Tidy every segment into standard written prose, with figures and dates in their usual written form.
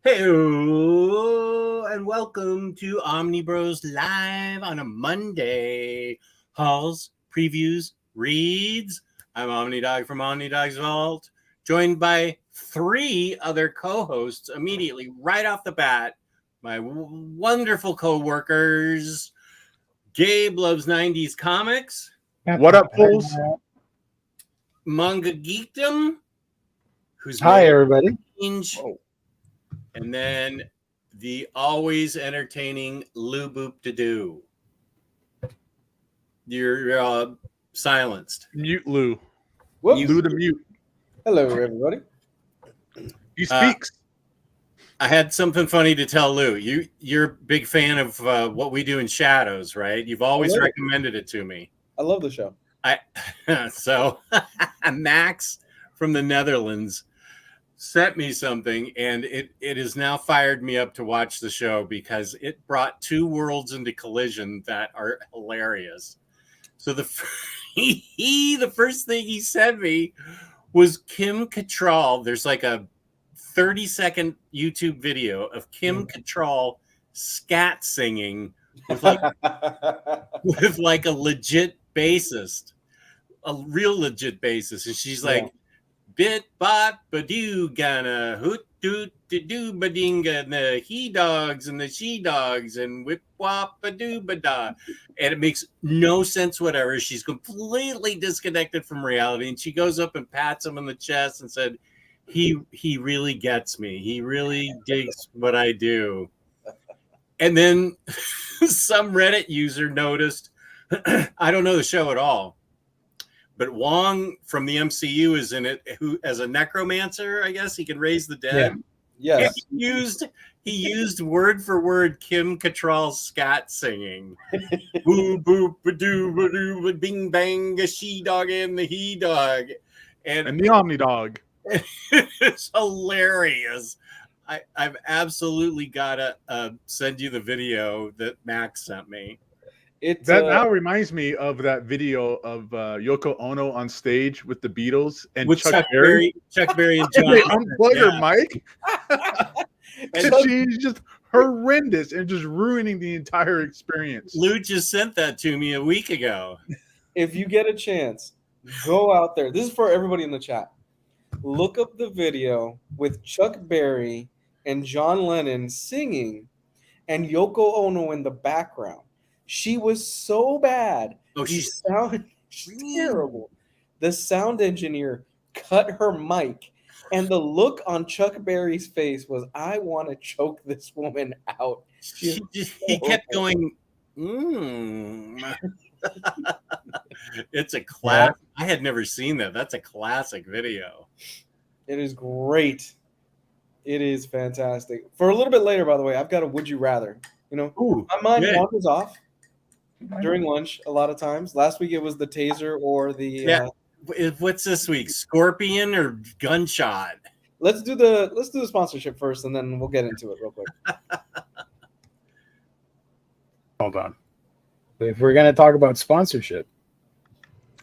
Hello and welcome to Omnibus Live on a Monday. Hauls, previews, reads. I'm OmniDog from OmniDog's Vault, joined by three other co-hosts immediately right off the bat. My wonderful co-workers. Gabe loves 90s comics. What up, fools? Manga Geekdom. Who's Hi, everybody. Whoa. And then the always entertaining Lou Boop to Do. You're silenced. Mute Lou. Whoops. Lou to mute. Hello, everybody. He speaks. I had something funny to tell Lou. You're a big fan of what we do in Shadows, right? You've always recommended it to me. I love the show. So Max from the Netherlands sent me something, and it has now fired me up to watch the show because it brought two worlds into collision that are hilarious. So the first thing he sent me was Kim Cattrall. There's like a 30-second YouTube video of Kim Cattrall scat singing with like a legit bassist, a real legit bassist, and she's like, bit bot badoo gonna hoot doot doo badinga and the he dogs and the she dogs and whip wop badoo bada, and it makes no sense whatever. She's completely disconnected from reality, and she goes up and pats him on the chest and said, he really gets me. He really digs what I do. And then some Reddit user noticed, I don't know the show at all, but Wong from the MCU is in it, who as a necromancer, I guess he can raise the dead. Yeah. Yes. He used word for word Kim Cattrall's scat singing. Boo boop ba doo ba doo ba bing bang a she dog and the he dog. And the Omni Dog. It's hilarious. I've absolutely gotta send you the video that Max sent me. That now reminds me of that video of Yoko Ono on stage with the Beatles and with Chuck Berry and John. They unplug her mic. And she's just horrendous and just ruining the entire experience. Lou just sent that to me a week ago. If you get a chance, go out there. This is for everybody in the chat. Look up the video with Chuck Berry and John Lennon singing and Yoko Ono in the background. She was so bad. Oh, she sounded terrible. The sound engineer cut her mic, and the look on Chuck Berry's face was, I want to choke this woman out. He kept going, It's a classic. I had never seen that. That's a classic video. It is great. It is fantastic. For a little bit later, by the way, I've got a Would You Rather. You know, my mind wanders off during lunch a lot of times. Last week it was the taser or the what's this week? Scorpion or gunshot? Let's do the sponsorship first, and then we'll get into it real quick. Hold on. If we're gonna talk about sponsorship,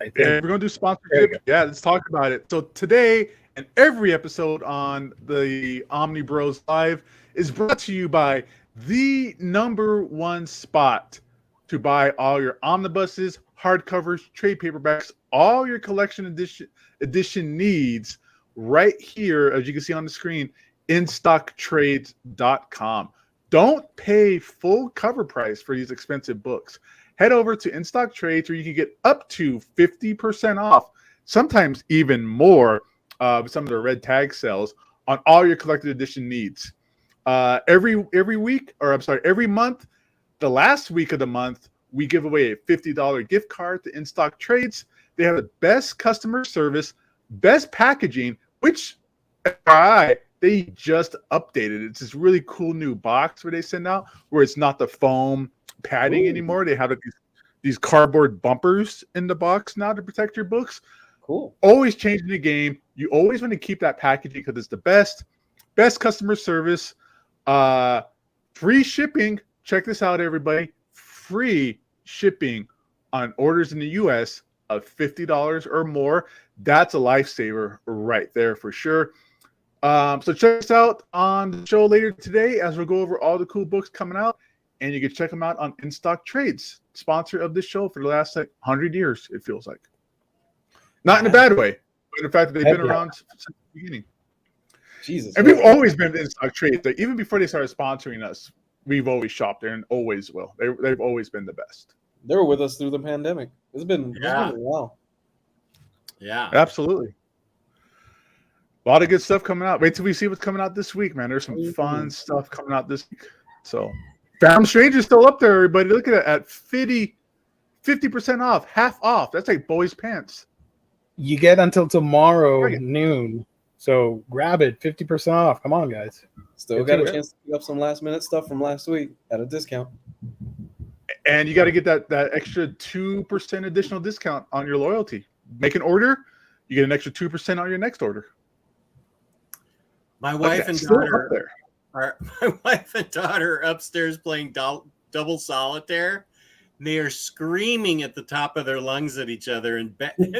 I think we're gonna do sponsorship. Yeah, let's talk about it. So today and every episode on the Omni Bros Live is brought to you by the #1 spot to buy all your omnibuses, hardcovers, trade paperbacks, all your collection edition needs right here, as you can see on the screen, InStockTrades.com. Don't pay full cover price for these expensive books. Head over to InStock Trades where you can get up to 50% off, sometimes even more, some of the red tag sales on all your collected edition needs. Every month, the last week of the month, we give away a $50 gift card to InStock Trades. They have the best customer service, best packaging, which they just updated. It's this really cool new box where they send out, where it's not the foam padding anymore. They have these cardboard bumpers in the box now to protect your books. Cool. Always changing the game. You always want to keep that packaging because it's the best customer service. Free shipping. Check this out, everybody. Free shipping on orders in the US of $50 or more. That's a lifesaver right there for sure. So check us out on the show later today as we'll go over all the cool books coming out, and you can check them out on In Stock Trades, sponsor of this show for the last 100 years, it feels like. Not in a bad way, but the fact that they've been around since the beginning. Jesus. And we've always been In Stock Trades. Like, even before they started sponsoring us, we've always shopped there and always will. They've always been the best. They were with us through the pandemic. It's been a while. Yeah. Absolutely. A lot of good stuff coming out. Wait till we see what's coming out this week, man. There's some fun stuff coming out this week. So, Phantom Strange is still up there, everybody. Look at it at 50% off, half off. That's like boys' pants. You get until tomorrow noon. So grab it, 50% off. Come on, guys. Still got a chance to pick up some last minute stuff from last week at a discount. And you got to get that extra 2% additional discount on your loyalty. Make an order, you get an extra 2% on your next order. My wife and daughter are upstairs playing double solitaire. And they are screaming at the top of their lungs at each other and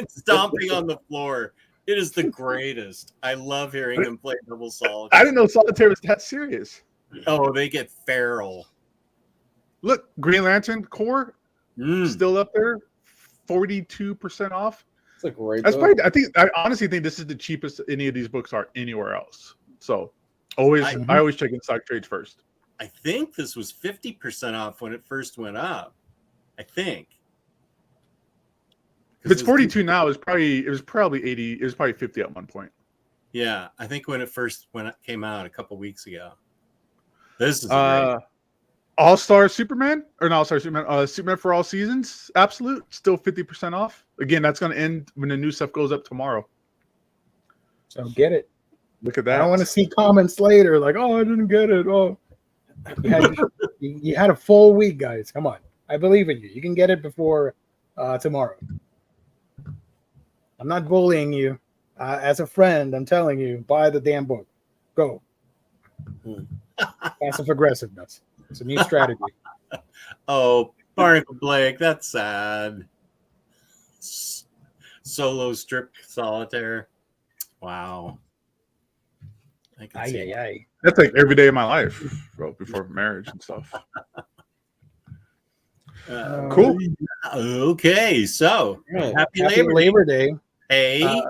stomping on the floor. It is the greatest. I love hearing them play double solitaire. I didn't know solitaire was that serious. Oh, they get feral. Look, Green Lantern Core still up there, 42% off. It's a great That's book. probably, I honestly think this is the cheapest any of these books are anywhere else. So I always check In Stock Trades first. I think this was 50% off when it first went up. I think. If it's 42 now, it was probably 80. It was probably 50 at one point. Yeah, I think when it came out a couple weeks ago. This is great. All-Star Superman, or not All-Star Superman, Superman for All Seasons, Absolute, still 50% off. Again, that's going to end when the new stuff goes up tomorrow. So get it. Look at that. I don't want to see comments later like, oh, I didn't get it. Oh, you had a full week, guys. Come on. I believe in you. You can get it before tomorrow. I'm not bullying you. As a friend, I'm telling you, buy the damn book. Go. Passive aggressiveness. It's a new strategy. Oh, Barnacle Blake, that's sad. Solo strip solitaire. Wow. I can see that. That's like every day of my life, bro, before marriage and stuff. Cool. Okay, so happy Labor Day. Hey.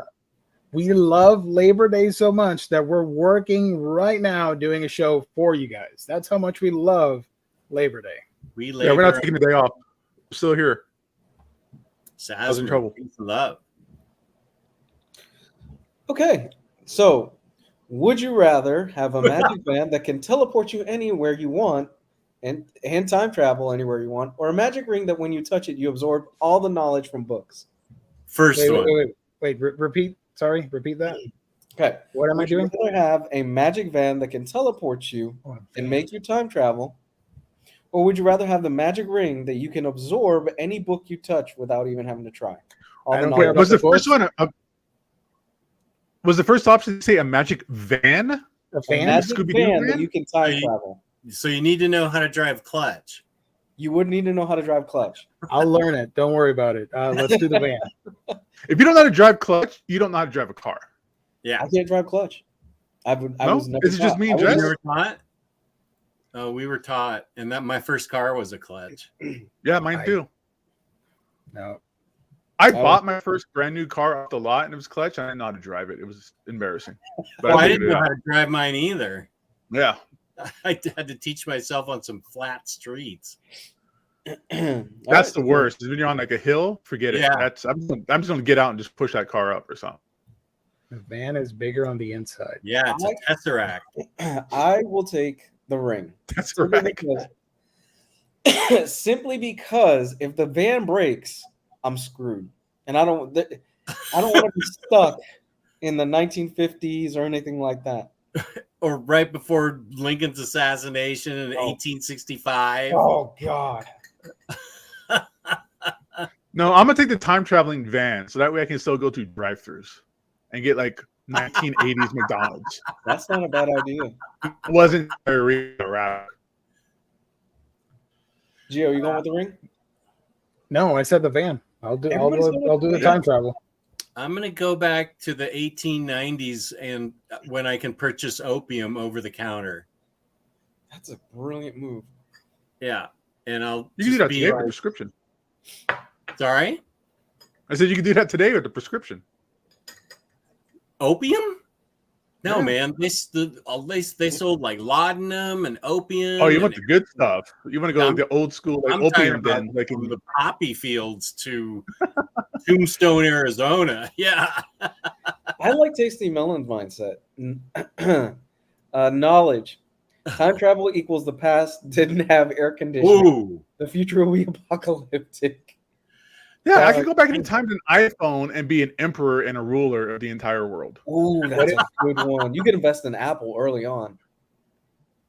We love Labor Day so much that we're working right now doing a show for you guys. That's how much we love Labor Day. We're not taking the day off. We're still here. I was in trouble. Love. Okay, so would you rather have a magic van that can teleport you anywhere you want and time travel anywhere you want, or a magic ring that when you touch it, you absorb all the knowledge from books? First one. Wait, repeat. Sorry, repeat that. Okay. What am I doing? Would you rather have a magic van that can teleport you and make you time travel, or would you rather have the magic ring that you can absorb any book you touch without even having to try? I don't care. Was the first one was the first option to say a magic van? A magic van that you can time travel. So you need to know how to drive clutch. You would need to know how to drive clutch. I'll learn it. Don't worry about it. Let's do the van. If you don't know how to drive clutch, you don't know how to drive a car. Yeah. I can't drive clutch. I was never Is it just me and Jess? Never taught? Oh, we were taught. And that my first car was a clutch. Yeah, mine too. No. I bought my first brand new car off the lot and it was clutch. I didn't know how to drive it. It was embarrassing. But I didn't know how to drive mine either. Yeah. I had to teach myself on some flat streets. That's the worst. When you're on like a hill, forget it. Yeah. I'm just gonna get out and just push that car up or something. The van is bigger on the inside. Yeah, it's a tesseract. I will take the ring. That's correct. Simply because if the van breaks, I'm screwed, and I don't want to be stuck in the 1950s or anything like that. Or right before Lincoln's assassination in 1865. Oh God. No, I'm gonna take the time traveling van so that way I can still go to drive-thrus and get like 1980s McDonald's. That's not a bad idea. It wasn't a real route. Gio, you going with the ring? No, I said the van. I'll do the van. time travel. I'm going to go back to the 1890s and when I can purchase opium over the counter. That's a brilliant move. Yeah. And I'll You can do that be today with a prescription. Sorry? I said you can do that today with the prescription. Opium? No, Yeah. man. They sold like laudanum and opium. Oh, you want the good stuff. You want to go I'm- like the old school like I'm talking opium about den, like from in the poppy fields to Tombstone, Arizona. Yeah. I like Tasty Melon's mindset. Knowledge. Time travel equals the past didn't have air conditioning. Ooh. The future will be apocalyptic. Yeah, I could go back in time to an iPhone and be an emperor and a ruler of the entire world. Ooh, that's a good one. You could invest in Apple early on.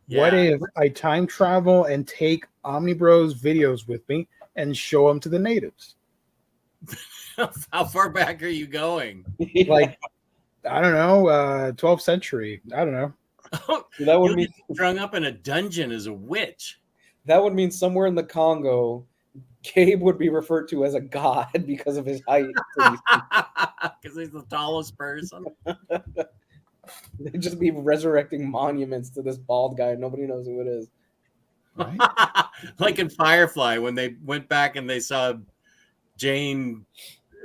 What Yeah. if I time travel and take Omnibros videos with me and show them to the natives? How far back are you going? Like, I don't know, 12th century. I don't know. that would You'll mean get strung up in a dungeon as a witch. that would mean somewhere in the Congo, Gabe would be referred to as a god because of his height. Because he's the tallest person. They'd just be resurrecting monuments to this bald guy. Nobody knows who it is. Right? Like in Firefly, when they went back and they saw Jane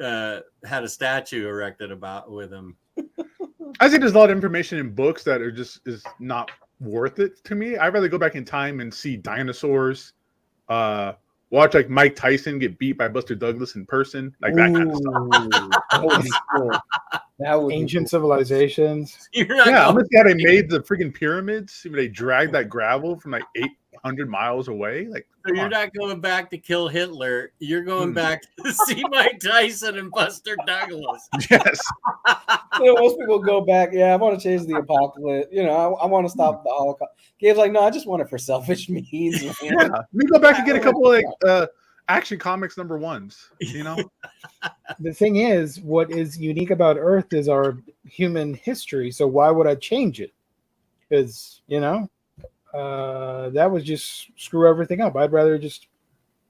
had a statue erected with him. I think there's a lot of information in books that are just is not worth it to me. I'd rather go back in time and see dinosaurs, watch like Mike Tyson get beat by Buster Douglas in person, like that kind of stuff. That would be cool. That would Ancient civilizations. You're not Yeah, I'm going, gonna see how they made the freaking pyramids. They dragged that gravel from like 800 miles away. Like, so come you're on. not going back to kill Hitler. You're going Hmm. back to see Mike Tyson and Buster Douglas. Yes. Most people go back. Yeah, I want to change the apocalypse. I want to stop the Holocaust. Gabe's like, no, I just want it for selfish means. Man. Yeah. Let me go back and get a couple of like Action Comics #1s. You know. The thing is, what is unique about Earth is our human history. So why would I change it? Because, that would just screw everything up. I'd rather just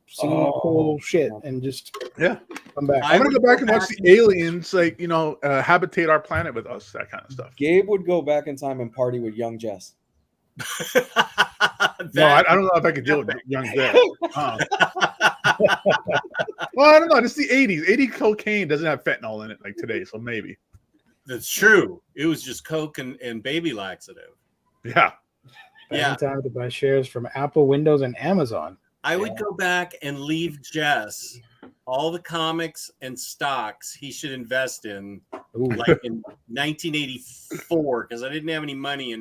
see cool shit and just Yeah. come back. I'm gonna go back and watch the aliens, like habitate our planet with us, that kind of stuff. Gabe would go back in time and party with young Jess. No, I don't know if I could deal with young Zed. Well, I don't know. It's the 80s. 80 cocaine doesn't have fentanyl in it like today, so maybe. That's true. It was just Coke and baby laxative. Yeah. Yeah. Back in time to buy shares from Apple, Windows, and Amazon. I would go back and leave Jess all the comics and stocks he should invest in, Ooh. like in 1984, because I didn't have any money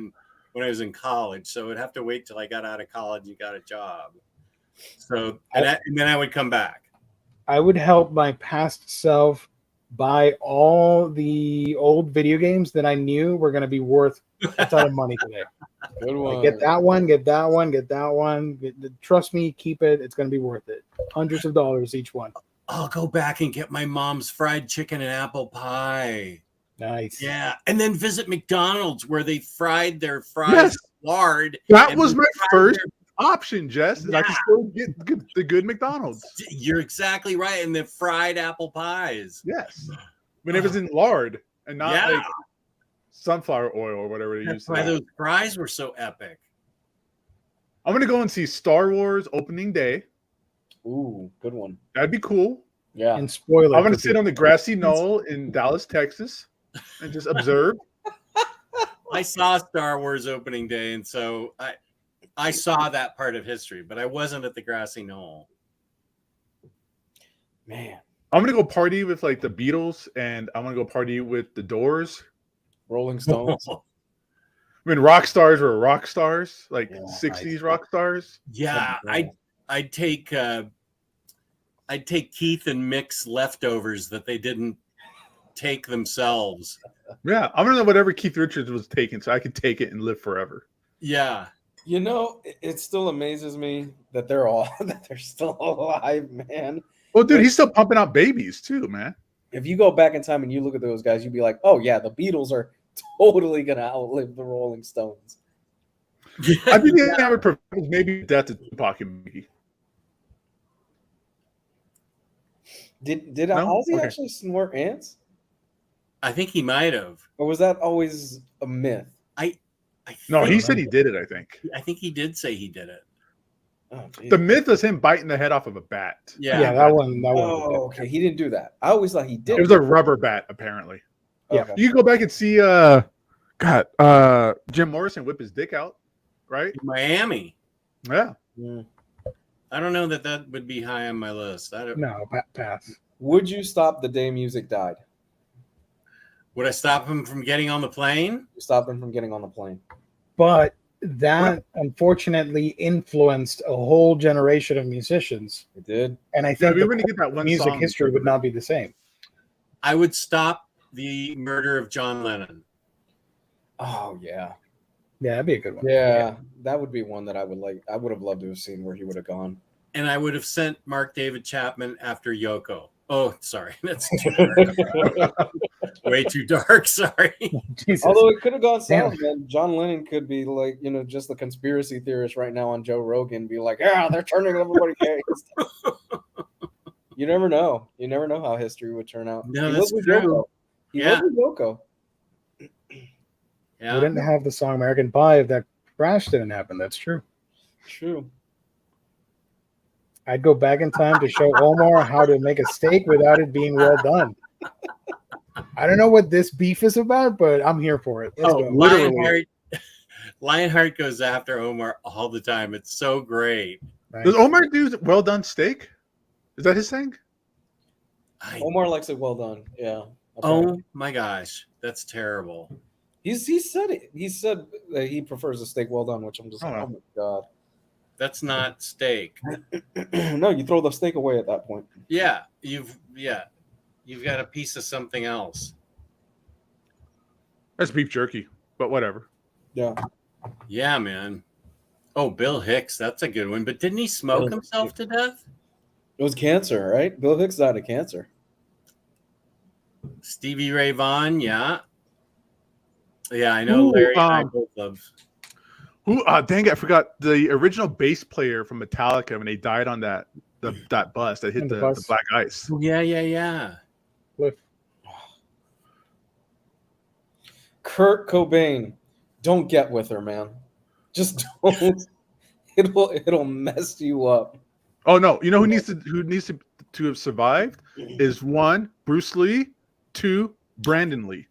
when I was in college, so I'd have to wait till I got out of college and got a job. So and then I would come back. I would help my past self buy all the old video games that I knew were going to be worth a ton of money today. Good one. Like, get that one, get that one, get that one. Trust me, keep it. It's going to be worth it. Hundreds of dollars each one. I'll go back and get my mom's fried chicken and apple pie. Nice. Yeah, and then visit McDonald's where they fried their fries Yes. lard. That and was my fried first option, Jess. And I can Yeah. still get the good McDonald's. You're exactly right. And the fried apple pies. Yes. When it was in lard and not Yeah. like sunflower oil or whatever they used to. Why those fries were so epic. I'm gonna go and see Star Wars opening day. Ooh, good one. That'd be cool. Yeah. And spoiler. I'm gonna sit on the grassy knoll in Dallas, Texas, and just observe. I saw Star Wars opening day, and so I saw that part of history, but I wasn't at the grassy knoll. Man. I'm gonna go party with like the Beatles, and I'm gonna go party with the Doors. Rolling Stones. When rock stars were rock stars, like Yeah, 60s rock stars. Yeah, I'd take Keith and Mick's leftovers that they didn't take themselves. Yeah, I'm gonna know whatever Keith Richards was taking, so I could take it and live forever. Yeah. It still amazes me that they're still alive, man. Well, dude, he's still pumping out babies too, man. If you go back in time and you look at those guys, you'd be like, oh yeah, the Beatles are totally gonna outlive the Rolling Stones. I think the average propose maybe death to Tupac and Biggie. Did No? Ozzy Okay. actually snort ants, I think he might have. or was that always a myth? I No, think, he said he did it, I think. I think he did say he did it. Oh, geez. The myth was him biting the head off of a bat. Yeah. that one. Oh, okay. He didn't do that. I always thought he did. It was a rubber bat, apparently. Yeah. Okay. You can go back and see Jim Morrison whip his dick out, right? Miami. Yeah. Mm. I don't know that would be high on my list. I don't. No, pass. Would you stop the day music died? Would I stop him from getting on the plane? You stop them from getting on the plane. But that unfortunately influenced a whole generation of musicians, It did. and I Yeah, think we the were going to get that one music song. history would not be the same. I would stop the murder of John Lennon. Oh yeah. Yeah, that'd be a good one. Yeah, that would be one that I would like. I would have loved to have seen where he would have gone. And I would have sent Mark David Chapman after Yoko. Oh, sorry. That's too dark. Way too dark. Sorry. Jesus. Although it could have gone Damn. south, man. John Lennon could be like, just the conspiracy theorist right now on Joe Rogan, be like, yeah, they're turning everybody gay. You never know. You never know how history would turn out. No, He that's was with true. Yoko. He was with Yoko. Yeah. We didn't have the song American Pie if that crash didn't happen. That's true. True. I'd go back in time to show Omar how to make a steak without it being well done. I don't know what this beef is about, but I'm here for it. Let's go. Lionheart goes after Omar all the time. It's so great. Right. Does Omar do well done steak? Is that his thing? Omar likes it well done. Yeah. Oh my gosh, that's terrible. He said it. He said that he prefers a steak well done, which I'm just like, wow. oh my god. That's not steak. No, you throw the steak away at that point. Yeah, you've got a piece of something else. That's beef jerky, but whatever. Yeah. Yeah, man. Oh, Bill Hicks, that's a good one. But didn't he smoke himself to death? It was cancer, right? Bill Hicks died of cancer. Stevie Ray Vaughan, yeah. Yeah, I know. Ooh, Larry and I both love. Who? Dang it! I forgot the original bass player from Metallica when they died on that bus that hit the black ice. Yeah. Cliff. Kurt Cobain, don't get with her, man. Just don't. It'll mess you up. Oh no! You know who needs to have survived is 1, Bruce Lee, 2, Brandon Lee.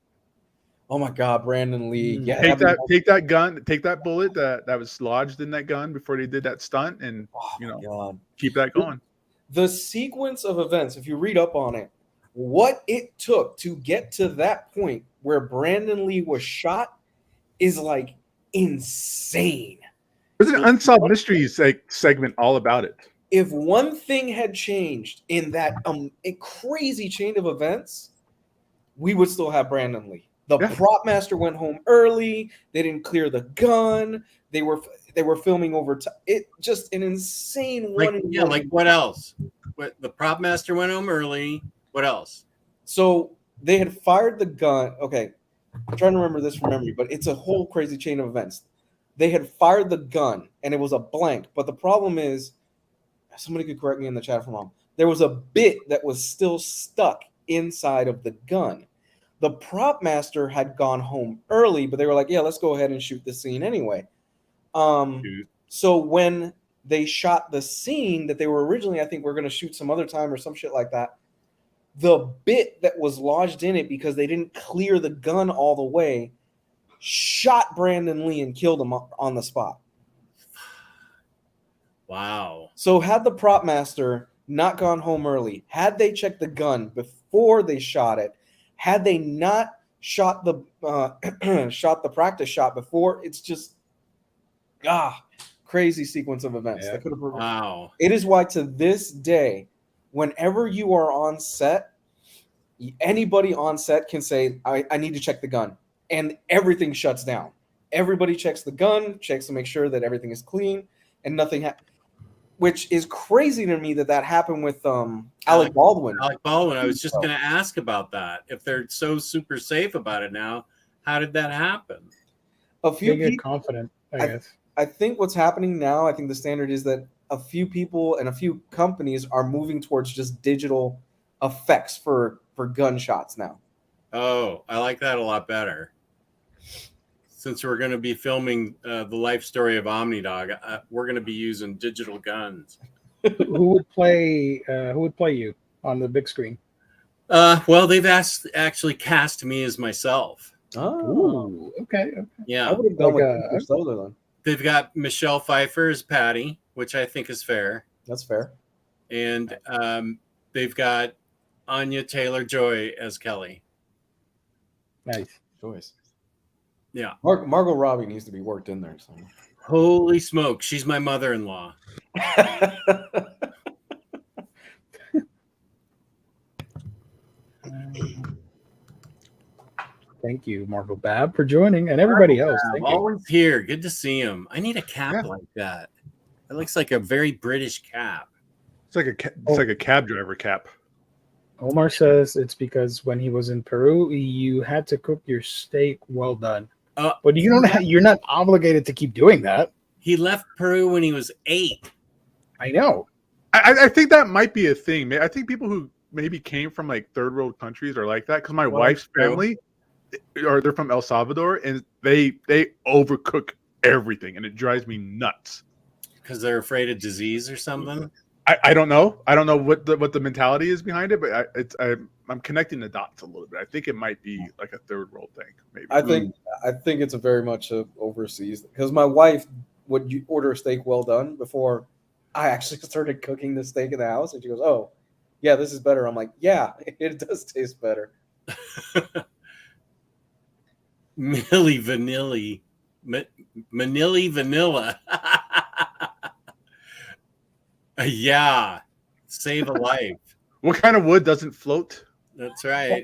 Oh my God, Brandon Lee. Yeah, Take that gun, take that bullet that was lodged in that gun before they did that stunt, and keep that going. The sequence of events, if you read up on it, what it took to get to that point where Brandon Lee was shot is like insane. There's an unsolved mysteries segment all about it. If one thing had changed in that a crazy chain of events, we would still have Brandon Lee. The prop master went home early. They didn't clear the gun. They were filming over time. It just an insane one. Yeah, like what else? The prop master went home early. What else? So they had fired the gun. Okay, I'm trying to remember this from memory, but it's a whole crazy chain of events. They had fired the gun, and it was a blank. But the problem is, somebody could correct me in the chat if I'm wrong. There was a bit that was still stuck inside of the gun. The prop master had gone home early, but they were like, yeah, let's go ahead and shoot the scene anyway. So when they shot the scene that they were originally, I think we're going to shoot some other time or some shit like that, the bit that was lodged in it because they didn't clear the gun all the way shot Brandon Lee and killed him on the spot. Wow. So had the prop master not gone home early, had they checked the gun before they shot it, had they not shot the shot the practice shot before, it's just crazy sequence of events. Yeah. Wow. It is why to this day, whenever you are on set, anybody on set can say, I need to check the gun. And everything shuts down. Everybody checks the gun, checks to make sure that everything is clean, and nothing which is crazy to me that happened with Alec Baldwin. Alec Baldwin. I was just going to ask about that. If they're so super safe about it now, how did that happen? A few people confident, I guess. I think what's happening now, I think the standard is that a few people and a few companies are moving towards just digital effects for gunshots now. Oh, I like that a lot better. Since we're going to be filming the life story of Omnidog, we're going to be using digital guns. Who would play you on the big screen? Well, they've actually cast me as myself. Oh, okay. I Yeah, would have gone Like, with Peter Sutherland. they've got Michelle Pfeiffer as Patty, which I think is fair, That's fair. and they've got Anya Taylor-Joy as Kelly. Nice. Choice. Yeah. Margot Robbie needs to be worked in there. So. Holy smoke, she's my mother-in-law. Thank you, Marvel Bab, for joining, and everybody else. Thank you. Always here. Good to see him. I need a cap like that. It looks like a very British cap. It's like a cab driver cap. Omar says it's because when he was in Peru, you had to cook your steak well done. But you're not obligated to keep doing that. He left Peru when he was 8. I know. I think that might be a thing. I think people who maybe came from like third world countries are like that because my wife's family, they're from El Salvador, and they overcook everything, and it drives me nuts. Because they're afraid of disease or something. I don't know. I don't know what the mentality is behind it, but I'm connecting the dots a little bit. I think it might be like a third world thing. Maybe. I think it's a very much overseas because my wife would order a steak well done before I actually started cooking the steak in the house, and she goes, "Oh, yeah, this is better." I'm like, "Yeah, it does taste better." Milli Vanilli. Manili Vanilla. Yeah. Save a life. What kind of wood doesn't float? That's right.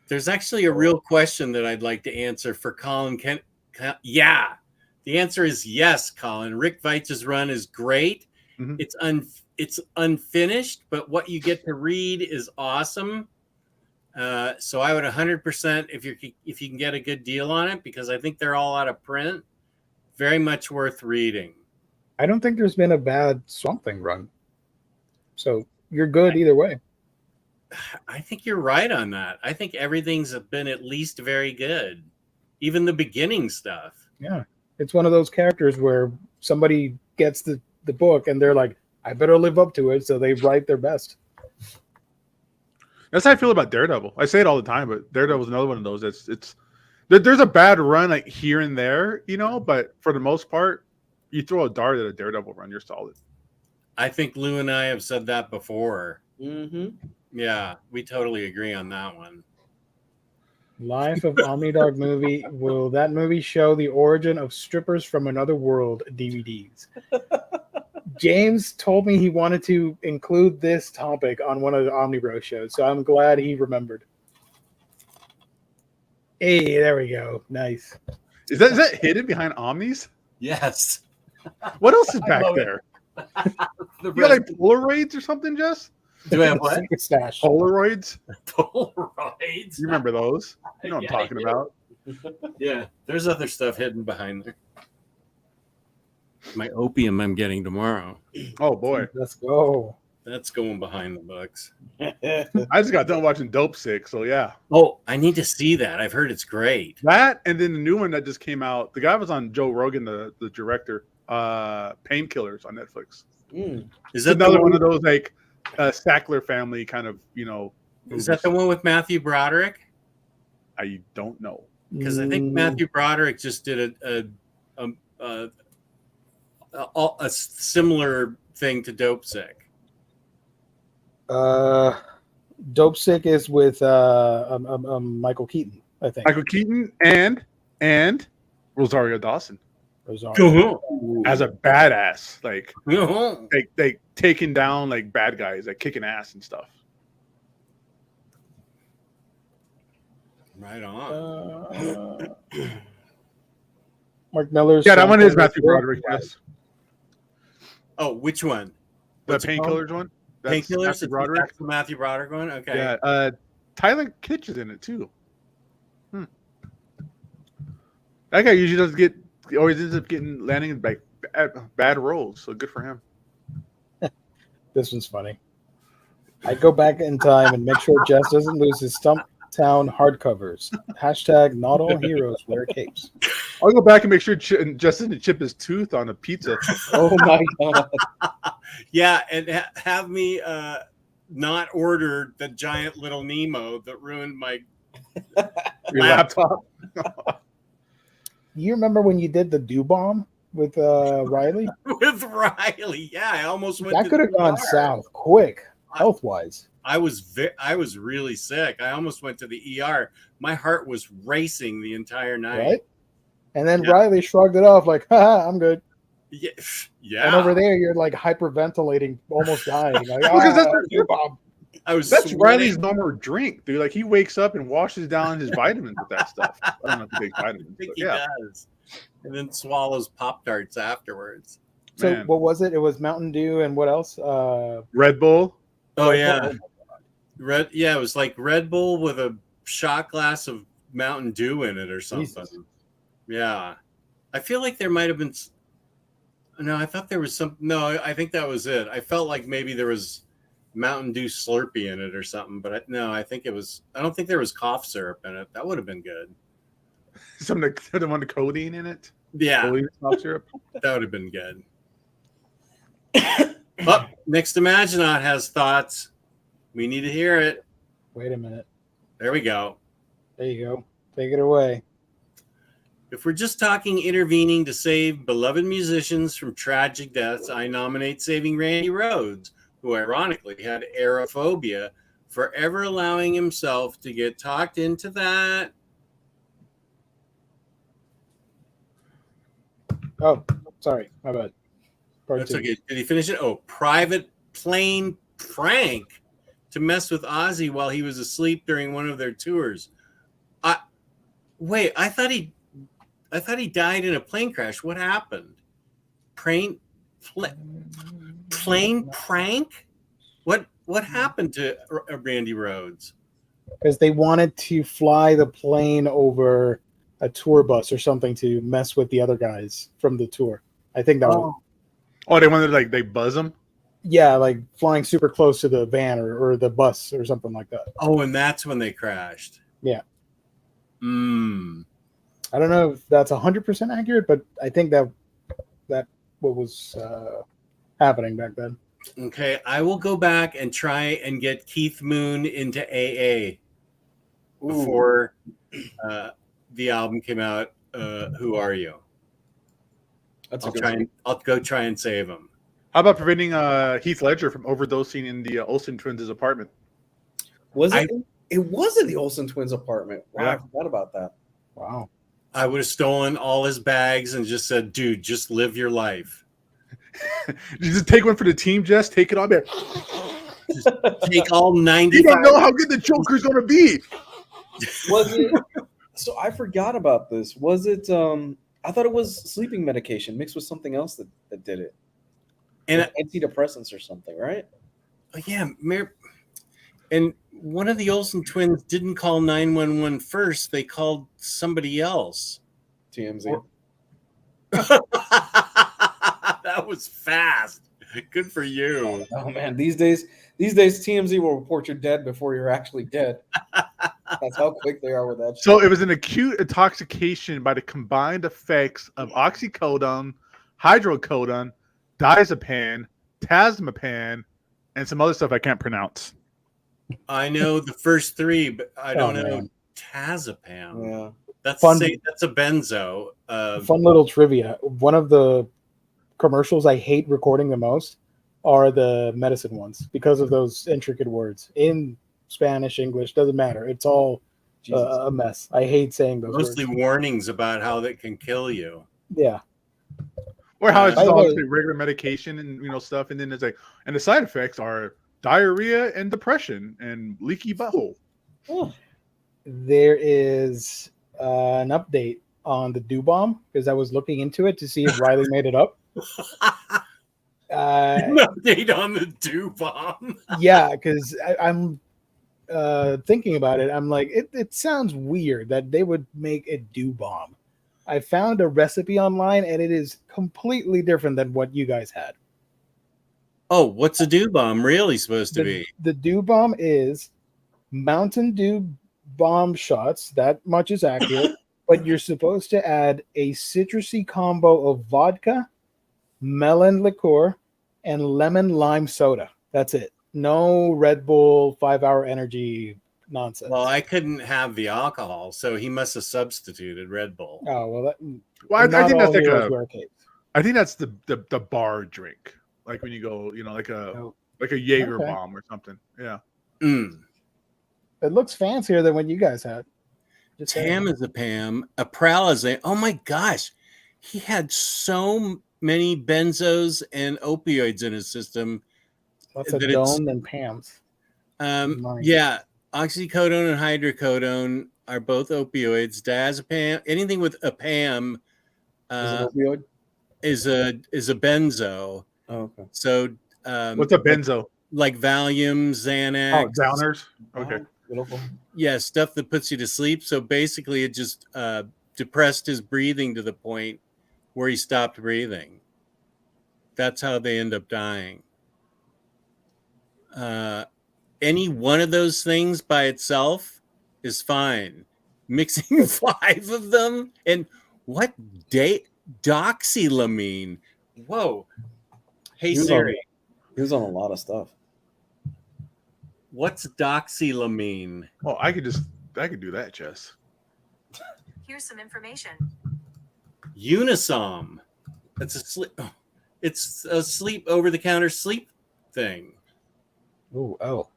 There's actually a real question that I'd like to answer for Colin. Yeah. The answer is yes, Colin. Rick Veitz's run is great. Mm-hmm. It's unfinished, but what you get to read is awesome. So I would 100% if you can get a good deal on it, because I think they're all out of print. Very much worth reading. I don't think there's been a bad Swamp Thing run. So you're good either way. I think you're right on that. I think everything's been at least very good. Even the beginning stuff. Yeah. It's one of those characters where somebody gets the book and they're like, I better live up to it. So they write their best. That's how I feel about Daredevil. I say it all the time, but Daredevil's another one of those. There's a bad run like here and there, but for the most part, you throw a dart at a Daredevil run, you're solid. I think Lou and I have said that before. Mm-hmm. Yeah, we totally agree on that one. Life of Omnidog movie. Will that movie show the origin of strippers from another world DVDs? James told me he wanted to include this topic on one of the Omnibus shows, so I'm glad he remembered. Hey, there we go. Nice. Is that hidden behind Omnis? Yes. What else is back there? You got like Polaroids or something, Jess? Do I have what? Stash. Polaroids? Polaroids. You remember those? You know what I'm talking about. Yeah, there's other stuff hidden behind there. My opium I'm getting tomorrow. Oh, boy. Let's go. That's going behind the books. I just got done watching Dope Sick, so yeah. Oh, I need to see that. I've heard it's great. That, and then the new one that just came out. The guy was on Joe Rogan, the director. Painkillers on Netflix. Is that another one of those like Sackler family kind of, Is that the one with Matthew Broderick? I don't know. Because I think Matthew Broderick just did a similar thing to Dope Sick. Dope Sick is with Michael Keaton, I think. Michael Keaton and Rosario Dawson. Rosario. As a badass, like Uh-huh. they taking down like bad guys, like kicking ass and stuff. Right on. Mark Miller's. Yeah, that one is Matthew Broderick. Yes. Oh, which one? The What's it called? Painkillers one. That's Painkillers. Matthew Broderick. That's the Matthew Broderick one. Okay. Yeah. Tyler Kitsch is in it too. That guy usually always ends up landing in bad roles. So good for him. This one's funny. I'd go back in time and make sure Jess doesn't lose his Stumptown hardcovers. Hashtag not all heroes wear capes. I'll go back and make sure Justin didn't chip his tooth on a pizza. Oh my god. Yeah, and have me not order the giant little Nemo that ruined my Your laptop. You remember when you did the do bomb with Riley? with Riley. Yeah, I almost went. That could have gone south quick, health wise. I was really sick. I almost went to the ER. My heart was racing the entire night. Right? And then Riley shrugged it off like, haha, I'm good. Yeah. And over there, you're like hyperventilating, almost dying. Like, Because that's Bob. that's sweating. Riley's normal drink, dude. Like he wakes up and washes down his vitamins with that stuff. I don't know if he takes vitamins. I think But he does. And then swallows Pop-Tarts afterwards. So Man. what was it? It was Mountain Dew and what else? Red Bull. Oh yeah. It was like Red Bull with a shot glass of Mountain Dew in it or something. Jesus. Yeah. I feel like there might have been I thought there was some no, I think that was it. I felt like maybe there was Mountain Dew Slurpee in it or something, but I don't think there was cough syrup in it. That would have been good. Some of the codeine in it. Yeah. Codeine cough syrup. That would have been good. Next Imaginaut has thoughts. We need to hear it. Wait a minute. There we go. There you go. Take it away. If we're just talking intervening to save beloved musicians from tragic deaths, I nominate saving Randy Rhoads, who ironically had aerophobia, for ever allowing himself to get talked into that. Oh, sorry. My bad. Part That's two. okay. Did he finish it? Oh, private plane prank to mess with Ozzy while he was asleep during one of their tours. I thought he died in a plane crash. What happened? Plane prank? What happened to Randy Rhoads? Because they wanted to fly the plane over a tour bus or something to mess with the other guys from the tour. I think that was. Oh, they wanted they buzz him. Yeah, like flying super close to the van or the bus or something like that. Oh, and that's when they crashed. Yeah. I don't know if that's 100% accurate, but I think that what was happening back then. Okay, I will go back and try and get Keith Moon into AA before the album came out. Who Are You? I'll go try and save him. How about preventing Heath Ledger from overdosing in the Olsen twins' apartment? Was it? It was in the Olsen twins' apartment. Wow, Yeah. I forgot about that. Wow. I would have stolen all his bags and just said, dude, just live your life. Just take one for the team, Jess. Take it on there. Just take all 95. You don't know how good the Joker's going to be. Was it? So I forgot about this. Was it? I thought it was sleeping medication mixed with something else that did it. And Like antidepressants or something, right? yeah, and one of the Olsen twins didn't call 911 first. They called somebody else. TMZ. That was fast. Good for you. Oh man, these days TMZ will report you're dead before you're actually dead. That's how quick they are with that shit. So it was an acute intoxication by the combined effects of oxycodone, hydrocodone, diazepam, tasmapan, and some other stuff I can't pronounce. I know the first three, but I don't know man. Tazepam. Yeah. That's Fun. that's a benzo. Fun little trivia. One of the commercials I hate recording the most are the medicine ones because of those intricate words in Spanish, English, doesn't matter. It's all a mess. I hate saying those mostly words. warnings about how that can kill you. Yeah. Or how it's By just the all way- regular medication and stuff, and then it's like, and the side effects are diarrhea and depression and leaky butthole. Oh, There is an update on the do bomb because I was looking into it to see if Riley made it up. An update on the do bomb. Yeah, because I'm thinking about it. I'm like, it sounds weird that they would make a do bomb. I found a recipe online and it is completely different than what you guys had. Oh, what's a dew bomb really supposed to be? The dew bomb is Mountain Dew bomb shots. That much is accurate. But you're supposed to add a citrusy combo of vodka, melon liqueur, and lemon lime soda. That's it. No Red Bull 5-hour energy nonsense. Well, I couldn't have the alcohol, so he must have substituted Red Bull. Oh well, Well, I think that's like heroes wear capes. I think that's the bar drink, like when you go, like a Jaeger bomb or something. Yeah. Mm. It looks fancier than what you guys had. Tam is a Pam. A Prowl is a. Oh my gosh, he had so many benzos and opioids in his system. Lots of Dome than Pams. Yeah, oxycodone and hydrocodone are both opioids. Diazepam, anything with a Pam, is a benzo. Oh, okay. So, what's a benzo? Like Valium, Xanax. Oh, downers. Okay. Beautiful. Yeah, stuff that puts you to sleep. So basically, it just depressed his breathing to the point where he stopped breathing. That's how they end up dying. Any one of those things by itself is fine. Mixing 5 of them, and what doxylamine? Whoa! Hey Siri, he was on a lot of stuff. What's doxylamine? Well, I could do that, Jess. Here's some information. Unisom. It's a sleep over-the-counter sleep thing. Oh.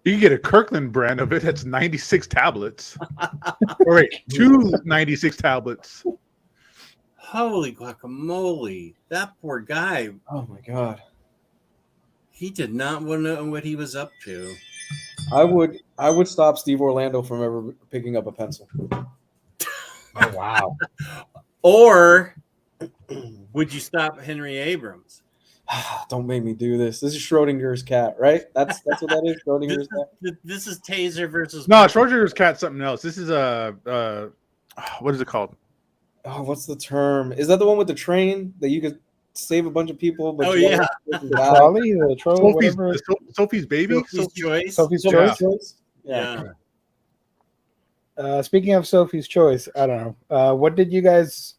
You can get a Kirkland brand of it. That's 96 tablets. Or wait, 296 tablets. Holy guacamole! That poor guy. Oh my god. He did not want to know what he was up to. I would stop Steve Orlando from ever picking up a pencil. Oh wow. Or would you stop Henry Abrams? Don't make me do this. This is Schrodinger's cat, right? That's what that is. Schrodinger's cat. This is Taser versus. No, Schrodinger's Cat. Something else. This is what is it called? Oh, what's the term? Is that the one with the train that you could save a bunch of people? But The trolley, the troll, whatever. Sophie's baby. Sophie's Choice. Sophie's Yeah. Choice. Yeah. Speaking of Sophie's Choice, I don't know. What did you guys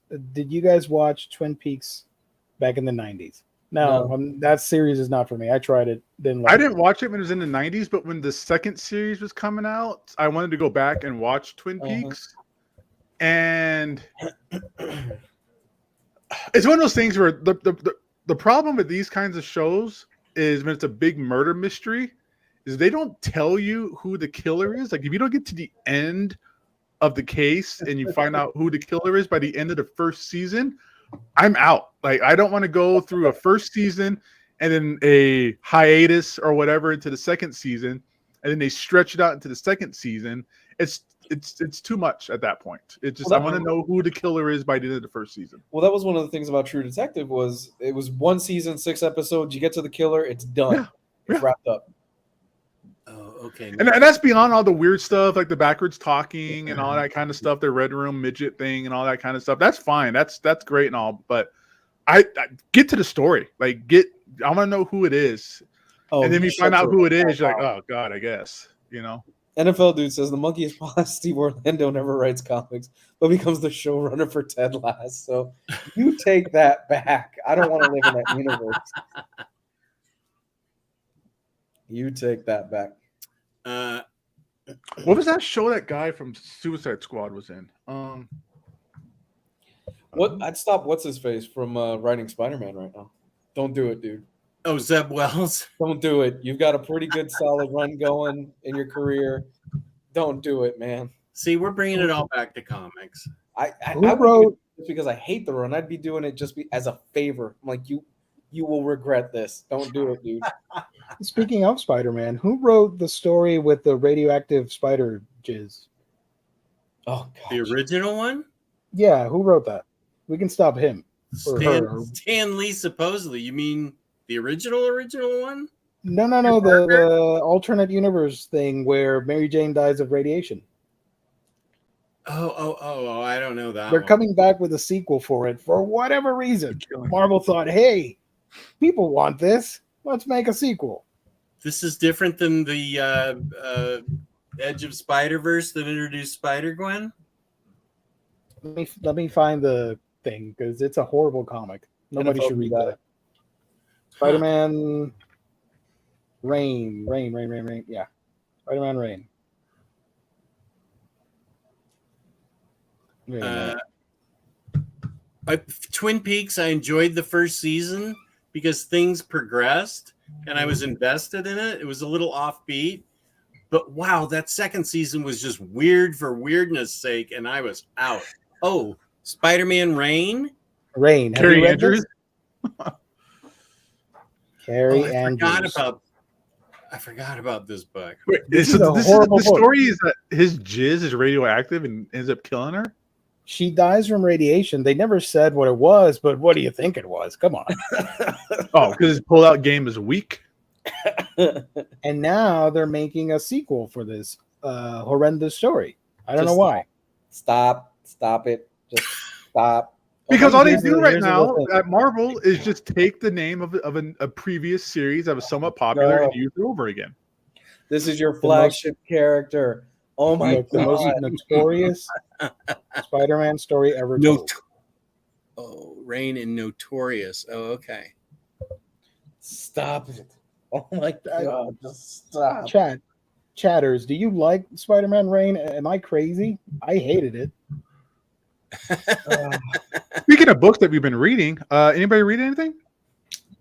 watch Twin Peaks back in the 90s? No. That series is not for me. I tried it, I didn't watch it when it was in the 90s, but when the second series was coming out, I wanted to go back and watch Twin Peaks. And it's one of those things where the problem with these kinds of shows is when it's a big murder mystery is they don't tell you who the killer is. Like if you don't get to the end of the case and you find out who the killer is by the end of the first season, I'm out. Like I don't want to go through a first season and then a hiatus or whatever into the second season, and then they stretch it out into the second season. It's too much at that point. It just I want to know who the killer is by the end of the first season. Well, that was one of the things about True Detective was it was 1 season, 6 episodes. You get to the killer, it's done. It's wrapped up. Oh, okay. And that's beyond all the weird stuff like the backwards talking and all that kind of stuff, the red room midget thing and all that kind of stuff. That's fine. That's great and all, but I get to the story. Like I want to know who it is. Oh, and then you find out who it is, you're like, oh god, I guess, NFL dude says the monkey is boss. Steve Orlando never writes comics, but becomes the showrunner for Ted Lasso. So you take that back. I don't want to live in that universe. You take that back. What was that show that guy from Suicide Squad was in? I'd stop what's his face from writing Spider-Man right now. Don't do it, dude. Oh, Zeb Wells. Don't do it. You've got a pretty good solid run going in your career. Don't do it, man. See, we're bringing it all back to comics. I wrote just because I hate the run. I'd be doing it just as a favor. I'm like, you will regret this. Don't do it, dude. Speaking of Spider-Man, who wrote the story with the radioactive spider jizz? Oh, gosh. The original one? Yeah, who wrote that? We can stop him. Stan Lee, supposedly. You mean the original one? No, the alternate universe thing where Mary Jane dies of radiation. Oh, I don't know that. They're coming back with a sequel for it for whatever reason. Marvel thought, hey, People want this. Let's make a sequel. This is different than the Edge of Spider-Verse that introduced Spider-Gwen. Let me find the thing because it's a horrible comic. Nobody should read that. Spider-Man Rain. Yeah. Spider-Man Rain. Twin Peaks, I enjoyed the first season because things progressed and I was invested in it. It was a little offbeat. But wow, that second season was just weird for weirdness sake, and I was out. Oh, Spider-Man Rain? Rain. Have Carrie you read Andrews? this? Carrie I Andrews. forgot about this book. Wait, This so is a this horrible the book. story is that his jizz is radioactive and ends up killing her? She dies from radiation. They never said what it was, but what do you think it was? Come on. Oh, because his pull-out game is weak? And now they're making a sequel for this horrendous story. I don't know Just why. Stop it. Just stop. Because Okay, all they here's do the- right here's the now real thing. at Marvel is just take the name of a previous series that was somewhat popular No. and use it over again. This is your flagship character. Oh my Look, the most god. notorious Spider-Man story ever told. Rain and Notorious. Oh, okay. Stop it. Oh my god. Just stop. Chatters, do you like Spider-Man Rain? Am I crazy? I hated it. Speaking of books that we've been reading, anybody read anything?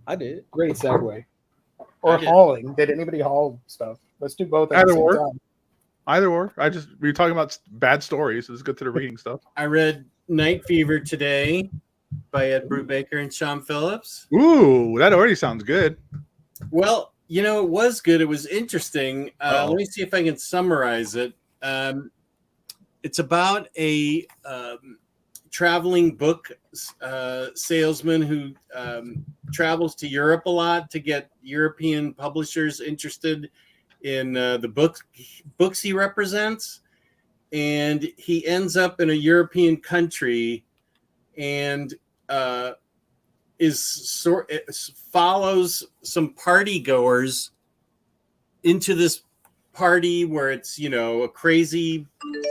I did. Great segue. Or I did. hauling. Did anybody haul stuff? Let's do both at Either the same or. time. Either or. We were talking about bad stories. Let's get to the reading stuff. I read Night Fever today by Ed Brubaker and Sean Phillips. Ooh, that already sounds good. Well, it was good. It was interesting. Uh-oh. Let me see if I can summarize it. It's about a traveling book salesman who travels to Europe a lot to get European publishers interested in the books he represents. And he ends up in a European country and follows some party goers into this party where it's a crazy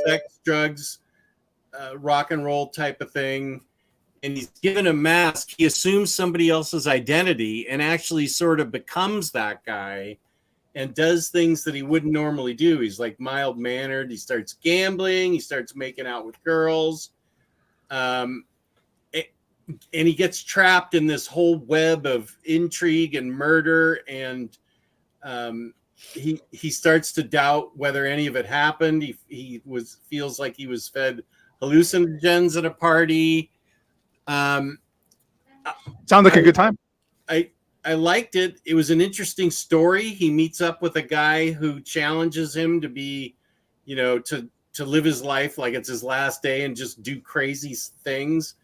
sex, drugs, rock and roll type of thing, and he's given a mask. He assumes somebody else's identity and actually sort of becomes that guy and does things that he wouldn't normally do. He's like mild mannered. He starts gambling. He starts making out with girls. And he gets trapped in this whole web of intrigue and murder. And he starts to doubt whether any of it happened. He feels like he was fed hallucinogens at a party. Sounds like a good time. I liked it. It was an interesting story. He meets up with a guy who challenges him to be, to live his life like it's his last day and just do crazy things.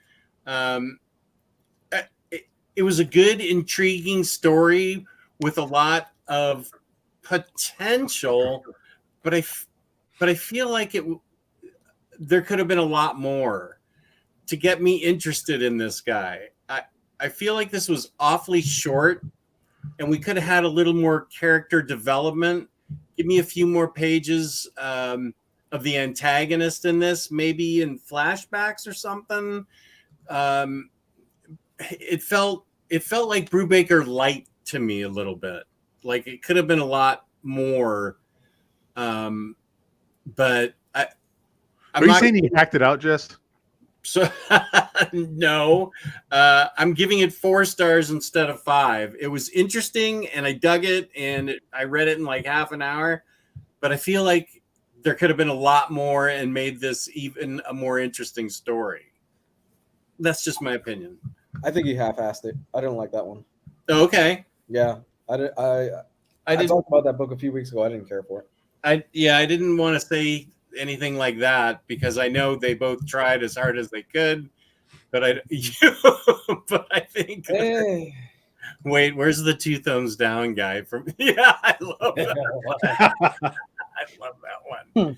It was a good, intriguing story with a lot of potential, but I feel like there could have been a lot more to get me interested in this guy. I feel like this was awfully short, and we could have had a little more character development. Give me a few more pages of the antagonist in this, maybe in flashbacks or something. It felt like Brubaker light to me a little bit. Like it could have been a lot more. But Are you saying he hacked it out, Jess? So no, I'm giving it 4 stars instead of 5. It was interesting and I dug it and I read it in like half an hour, but I feel like there could have been a lot more and made this even a more interesting story. That's just my opinion. I think you half-assed it. I didn't like that one. Okay. Yeah, I talked about that book a few weeks ago. I didn't care for it. I didn't want to say anything like that because I know they both tried as hard as they could, but I think. Hey. Wait, where's the 2 thumbs down guy from? Yeah, I love that. I love that one.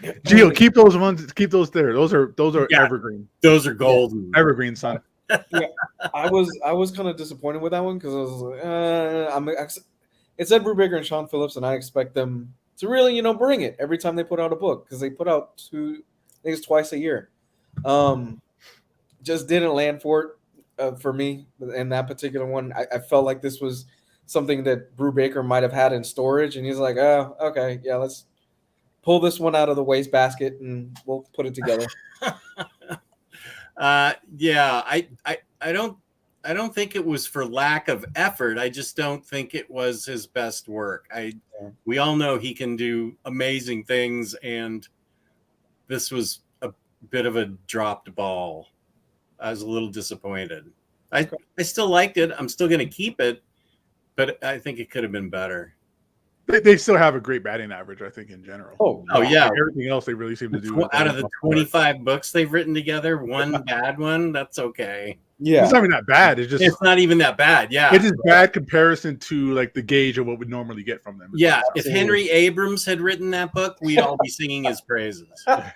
Gio, keep those ones. Keep those there. Those are Yeah. evergreen. Those are golden. Evergreen Sonic. I was kind of disappointed with that one because I was like, it's Ed Brubaker and Sean Phillips, and I expect them to really, bring it every time they put out a book because they put out I think it's twice a year. Just didn't land for it for me in that particular one. I felt like this was something that Brubaker might have had in storage, and he's like, oh, okay, yeah, let's pull this one out of the wastebasket and we'll put it together. Yeah, I don't think it was for lack of effort. I just don't think it was his best work. We all know he can do amazing things, and this was a bit of a dropped ball. I was a little disappointed. I still liked it. I'm still going to keep it, but I think it could have been better. They still have a great batting average, I think, in general. Oh yeah. Everything else they really seem to do. Out of the 25 books they've written together, one bad one, that's okay. Yeah. It's not even that bad. It's not even that bad. Yeah. It's just bad comparison to like the gauge of what we normally get from them. Yeah. If Henry Abrams had written that book, we'd all be singing his praises. I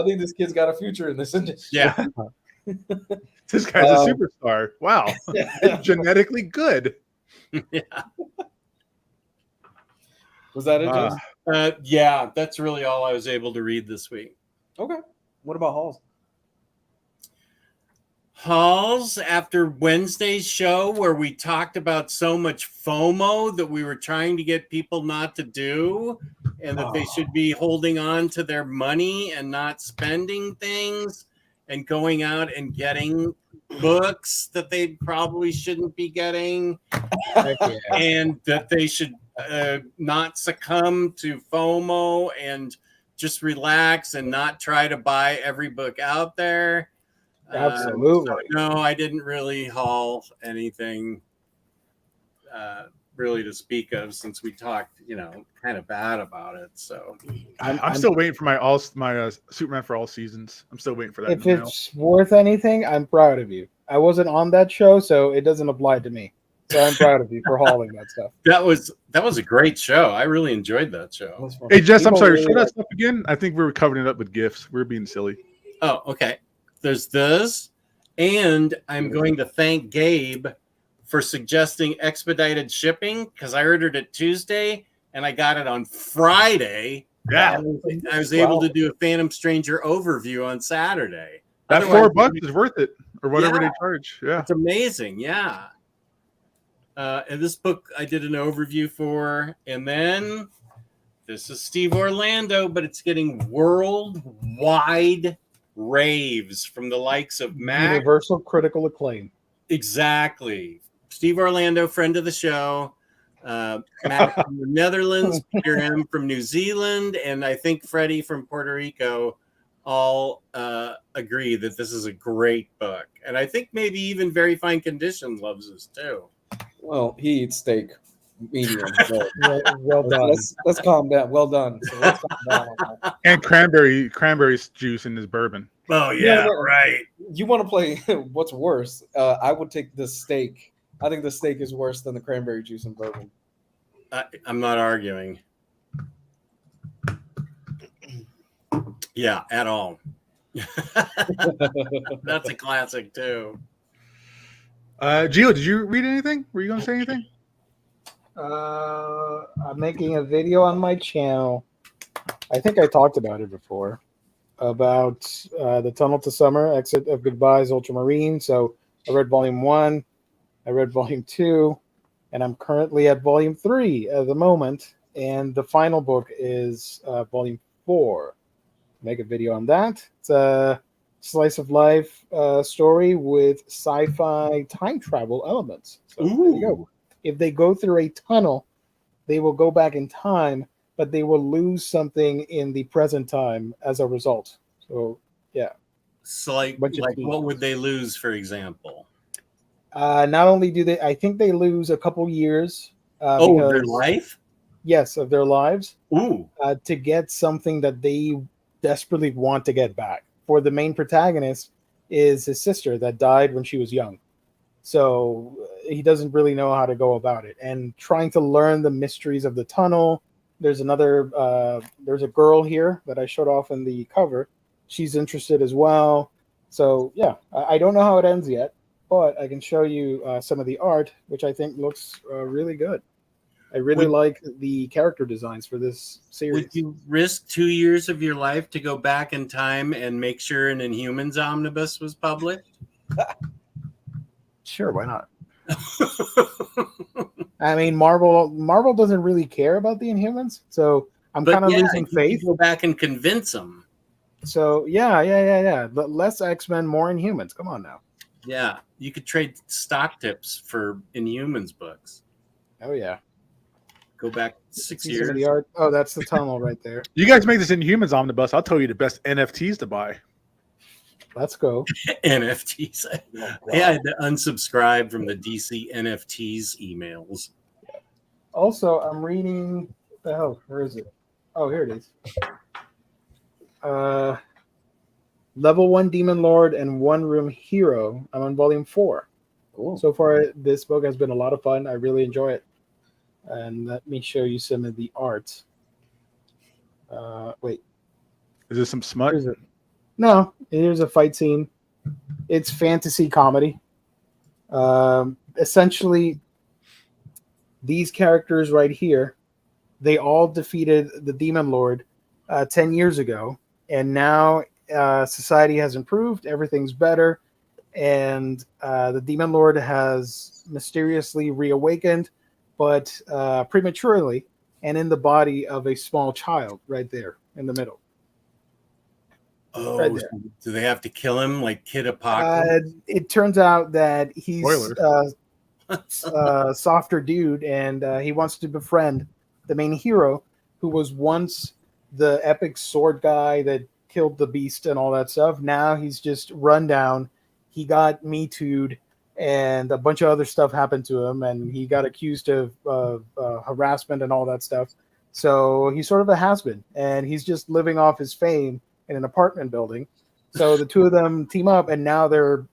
think this kid's got a future in this industry. Yeah. This guy's a superstar. Wow. It's genetically good. Yeah. Was that it? Yeah, that's really all I was able to read this week. Okay. What about Halls? Halls, after Wednesday's show where we talked about so much FOMO that we were trying to get people not to do, and that they should be holding on to their money and not spending things and going out and getting books that they probably shouldn't be getting, and that they should not succumb to FOMO and just relax and not try to buy every book out there. Absolutely. No, I didn't really haul anything really to speak of since we talked, kind of bad about it. So I'm still waiting for my Superman for all seasons. I'm still waiting for that. If it's worth anything, I'm proud of you. I wasn't on that show, so it doesn't apply to me. So I'm proud of you for hauling that stuff. That was a great show. I really enjoyed that show. Hey Jess, I'm sorry. Show that stuff again. I think we were covering it up with gifts. We're being silly. Oh, okay. There's this, and I'm going to thank Gabe for suggesting expedited shipping because I ordered it Tuesday and I got it on Friday. Yeah, I was able to do a Phantom Stranger overview on Saturday. That $4 is worth it, or whatever they charge. Yeah, it's amazing. Yeah. And this book I did an overview for, and then this is Steve Orlando, but it's getting worldwide raves from the likes of Mac. Universal critical acclaim. Exactly. Steve Orlando, friend of the show. Matt from the Netherlands, Peter M from New Zealand, and I think Freddie from Puerto Rico all agree that this is a great book. And I think maybe even Very Fine Condition loves this too. Well, he eats steak medium. So well done. Let's calm down. Well done. So let's calm down on that. And cranberry juice in his bourbon. Oh yeah, right. You want to play what's worse? I would take the steak. I think the steak is worse than the cranberry juice and bourbon. I'm not arguing. Yeah, at all. That's a classic too. Gio, did you read anything? Were you going to say anything? I'm making a video on my channel. I think I talked about it before. About the Tunnel to Summer, Exit of Goodbyes, Ultramarine. So I read volume 1, I read volume 2, and I'm currently at volume 3 at the moment. And the final book is volume 4. Make a video on that. It's a slice of life story with sci-fi time travel elements. So there you go. If they go through a tunnel, they will go back in time, but they will lose something in the present time as a result. So, yeah. So, like what would they lose, for example? Not only do they, I think they lose a couple years. Their life? Yes, of their lives. Ooh. To get something that they desperately want to get back. For the main protagonist is his sister that died when she was young. So he doesn't really know how to go about it. And trying to learn the mysteries of the tunnel. There's a girl here that I showed off in the cover. she's interested as well. So yeah, I don't know how it ends yet, but I can show you some of the art, which I think looks really good. I really like the character designs for this series. Would you risk 2 years of your life to go back in time and make sure an Inhumans omnibus was published? Sure, why not? I mean, Marvel doesn't really care about the Inhumans, so I'm kind of losing faith. Go back and convince them. So yeah. Less X-Men, more Inhumans. Come on now. Yeah, you could trade stock tips for Inhumans books. Oh yeah. Go back 6 See years. some of the art. Oh, that's the tunnel right there. You guys make this Inhumans omnibus. I'll tell you the best NFTs to buy. Let's go. NFTs. I had to unsubscribe from the DC NFTs emails. Also, I'm reading. The hell, where is it? Oh, here it is. Level 1 Demon Lord and One Room Hero. I'm on volume 4. Cool. So far, this book has been a lot of fun. I really enjoy it. And let me show you some of the art. Wait. Is this some smut? Here's it. No, here's a fight scene. It's fantasy comedy. Essentially, these characters right here, they all defeated the Demon Lord 10 years ago. And now society has improved. Everything's better. And the Demon Lord has mysteriously reawakened, but prematurely, and in the body of a small child right there in the middle. Oh, Right there. do they have to kill him like Kid Apocalypse? It turns out that he's Spoiler. a softer dude, and he wants to befriend the main hero, who was once the epic sword guy that killed the beast and all that stuff. Now he's just run down. He got Me Too'd, and a bunch of other stuff happened to him, and he got accused of harassment and all that stuff. So he's sort of a has-been, and he's just living off his fame in an apartment building. So the two of them team up, and now they're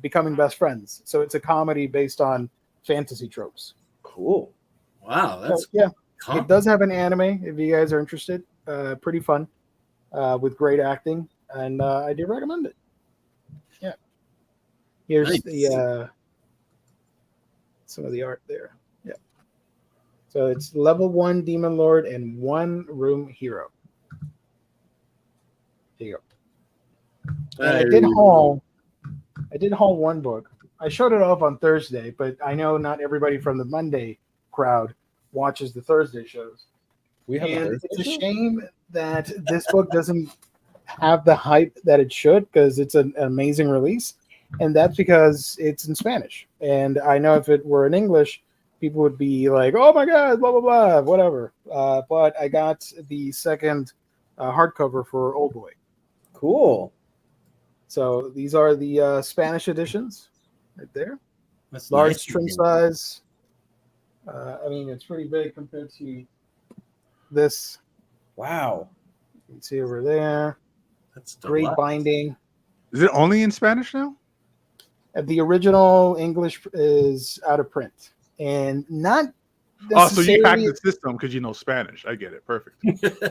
becoming best friends. So it's a comedy based on fantasy tropes. Cool. Wow, that's So, yeah, cool. it does have an anime if you guys are interested. Pretty fun, with great acting, and I do recommend it. Yeah. Here's Nice. the some of the art there. Yeah. So it's level 1 Demon Lord and One Room Hero. There you go. And I did haul one book. I showed it off on Thursday, but I know not everybody from the Monday crowd watches the Thursday shows. We have a And Thursday it's a show? shame that this book doesn't have the hype that it should, because it's an amazing release. And that's because it's in Spanish. And I know if it were in English, people would be like, oh my God, blah, blah, blah, whatever. But I got the second hardcover for Old Boy. Cool. So these are the Spanish editions right there. That's Large nice. trim size. I mean, it's pretty big compared to this. Wow. You can see over there. That's Great deluxe. binding. Is it only in Spanish now? The original English is out of print, and not Oh, so you hacked necessarily. the system because you know Spanish. I get it. Perfect.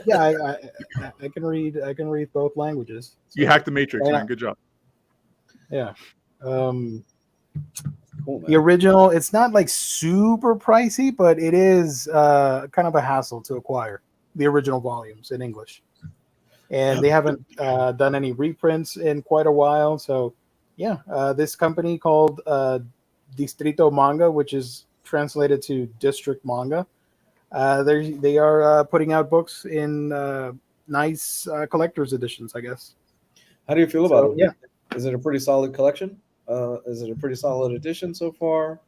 Yeah, I can read. I can read both languages. You hacked the Matrix, Yeah. man. Good job. Yeah. Cool, The man. original, it's not like super pricey, but it is kind of a hassle to acquire the original volumes in English. And they haven't done any reprints in quite a while. So, yeah, this company called Distrito Manga, which is translated to District Manga, they are putting out books in nice collector's editions, I guess. How do you feel about So, it? yeah. Is it a pretty solid collection? Is it a pretty solid edition so far?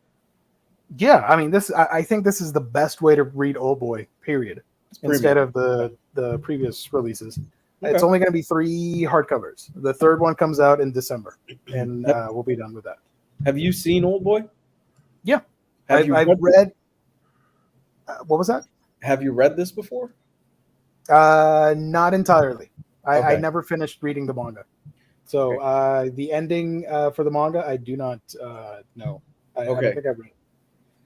Yeah, I mean, I think this is the best way to read Old Boy, period, instead of the previous releases. Okay. It's only going to be 3 hardcovers. The third one comes out in December, and we'll be done with that. Have you seen Old Boy? Yeah. Have you I've read, read. What was that? Have you read this before? Not entirely. I Okay. never finished reading the manga, so the ending for the manga I do not know. I don't Okay. think I've read it.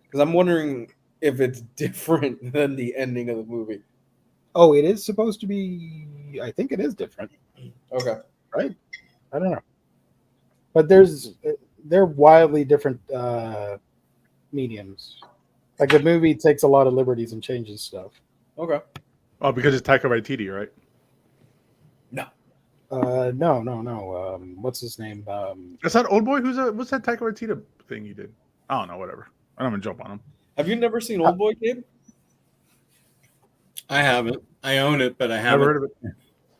Because I'm wondering if it's different than the ending of the movie. Oh, it is supposed to be. I think it is different. Okay. right? I don't know, but they're wildly different mediums. Like the movie takes a lot of liberties and changes stuff. Okay. Oh, because it's Taika Waititi, right? No. No. What's his name? That's not Old Boy. What's that Taika Waititi thing you did? I don't know. Whatever. I don't even jump on him. Have you never seen Old Boy, Gabe? I haven't. I own it, but I Never haven't. heard of it.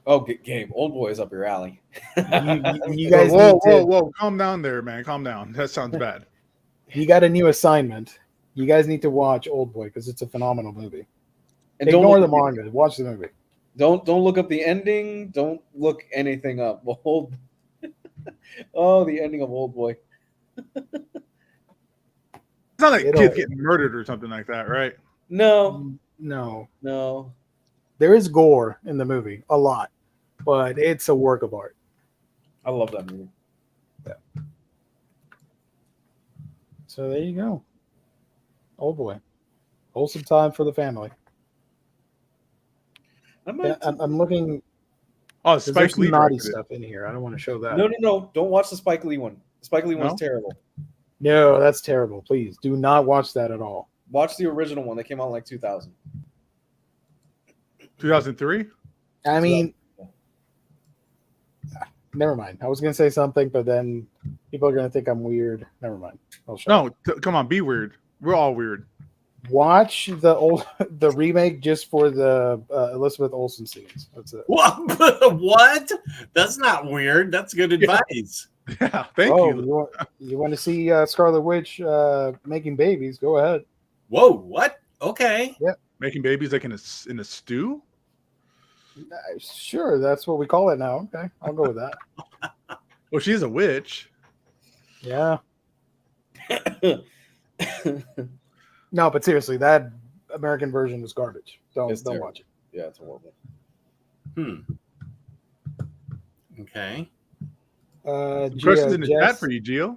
Oh, Gabe, Old Boy is up your alley. You guys Whoa! Calm down there, man. Calm down. That sounds bad. You got a new assignment. You guys need to watch Old Boy because it's a phenomenal movie. And Ignore don't the look, manga. Watch the movie. don't look up the ending. Don't look anything up. Oh, the ending of Old Boy. It's not like It'll- kids getting murdered or something like that, right? No, No. There is gore in the movie, a lot, but it's a work of art. I love that movie. So there you go. Old Boy. Wholesome time for the family. I might- Yeah, I'm looking. Oh, There's Spike some Lee naughty directed it. stuff in here. I don't want to show that. No. Don't watch the Spike Lee one. The Spike Lee one's No? terrible. No, that's terrible. Please do not watch that at all. Watch the original one that came out in like 2000. 2003. I mean, never mind. I was going to say something, but then people are going to think I'm weird. Never mind. I'll shut up. No, come on, be weird. We're all weird. Watch the remake just for the Elizabeth Olsen scenes. That's it. What? That's not weird. That's good advice. Yeah, thank you. You want to see Scarlet Witch making babies? Go ahead. Whoa, what? Okay. Making babies like in a stew. Sure, that's what we call it now. Okay, I'll go with that. Well, she's a witch. Yeah. No, but seriously, that American version is garbage. Don't terrible. watch it. Yeah, it's horrible. Okay. Questions in the chat for you, Gio.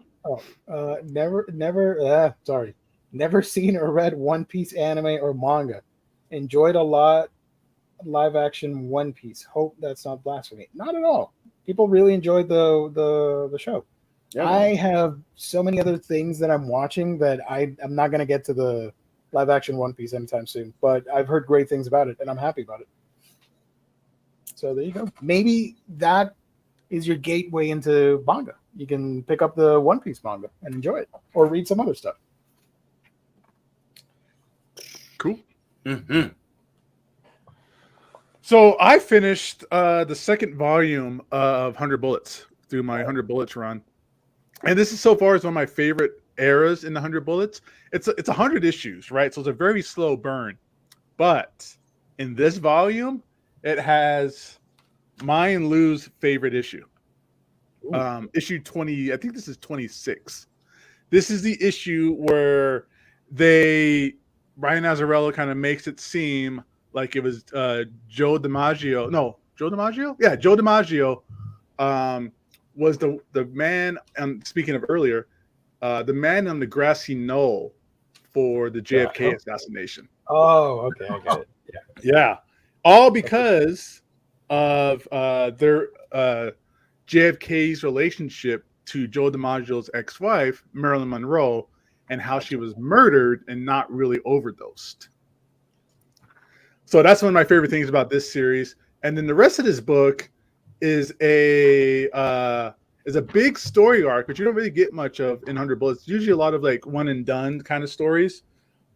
Never seen or read One Piece anime or manga. Enjoyed a lot live action One Piece. Hope that's not blasphemy. Not at all. People really enjoyed the show. Yeah, I have so many other things that I'm watching that I'm not going to get to the live action One Piece anytime soon, but I've heard great things about it and I'm happy about it. So there you go. Maybe that is your gateway into manga. You can pick up the One Piece manga and enjoy it or read some other stuff. Cool. Mm-hmm. So I finished the second volume of 100 Bullets through my 100 Bullets run. And this is so far is one of my favorite eras in the 100 Bullets. It's 100 issues, right? So it's a very slow burn. But in this volume, it has my and Lou's favorite issue. Issue 20, I think this is 26. This is the issue where Brian Azzarello kind of makes it seem like it was Joe DiMaggio. No, Joe DiMaggio? Yeah, Joe DiMaggio was the man, speaking of earlier, the man on the grassy knoll for the JFK assassination. Oh, okay, I get it. Yeah. All because of their JFK's relationship to Joe DiMaggio's ex-wife, Marilyn Monroe, and how she was murdered and not really overdosed. So that's one of my favorite things about this series. And then the rest of this book is a big story arc, which you don't really get much of in 100 Bullets. It's usually a lot of like one and done kind of stories,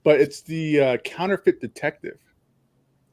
but it's the counterfeit detective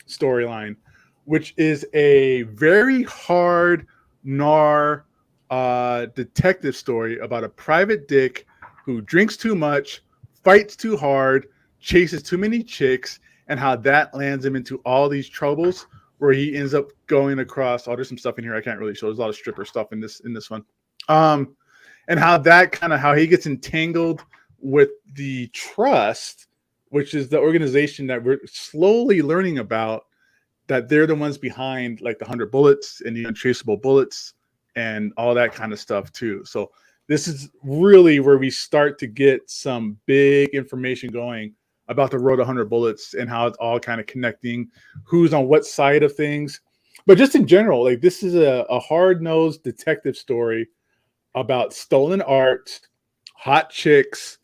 storyline, which is a very hard noir detective story about a private dick who drinks too much, fights too hard, chases too many chicks, and how that lands him into all these troubles where he ends up going across. Oh, there's some stuff in here I can't really show. There's a lot of stripper stuff in this one. And how he gets entangled with the Trust, which is the organization that we're slowly learning about, that they're the ones behind like the 100 Bullets and the Untraceable Bullets and all that kind of stuff too. So this is really where we start to get some big information going about the road to 100 Bullets and how it's all kind of connecting, who's on what side of things. But just in general, like this is a hard-nosed detective story about stolen art, hot chicks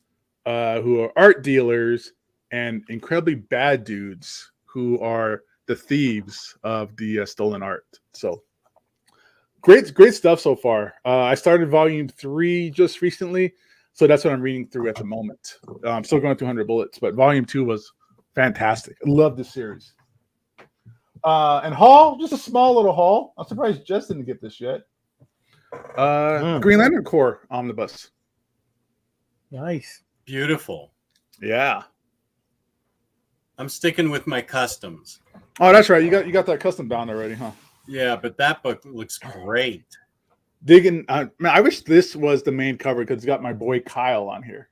who are art dealers, and incredibly bad dudes who are the thieves of the stolen art. So great stuff so far. I started volume 3 just recently, so that's what I'm reading through at the moment. I'm still going through 100 Bullets, but volume 2 was fantastic. I love this series. And haul, just a small little haul. I'm surprised Jess didn't get this yet. Green Lantern Corps Omnibus. Nice. Beautiful. Yeah. I'm sticking with my customs. Oh, that's right. You got that custom bound already, huh? Yeah, but that book looks great. Digging. Man, I wish this was the main cover because it's got my boy Kyle on here.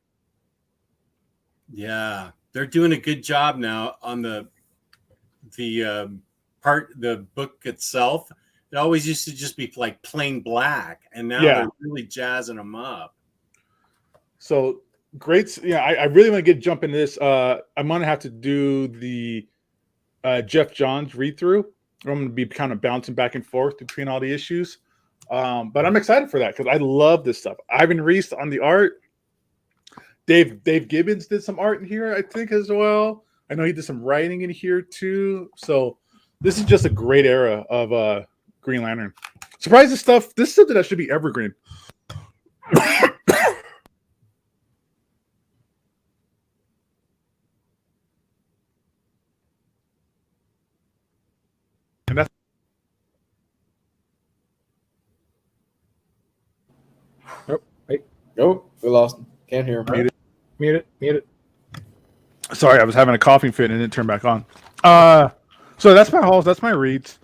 Yeah, they're doing a good job now on the book itself. It always used to just be like plain black, and now they're really jazzing them up. So great. Yeah, I really want to jump into this. I'm gonna have to do the Jeff Johns read through. I'm gonna be kind of bouncing back and forth between all the issues. But I'm excited for that because I love this stuff. Ivan Reese on the art. Dave Gibbons did some art in here, I think, as well. I know he did some writing in here too. So this is just a great era of Green Lantern. Surprise! This is something that should be evergreen. And that's Nope, we lost him. Can't hear him. Mute it. sorry, I was having a coughing fit and it didn't turn back on. So that's my hauls. That's my reads.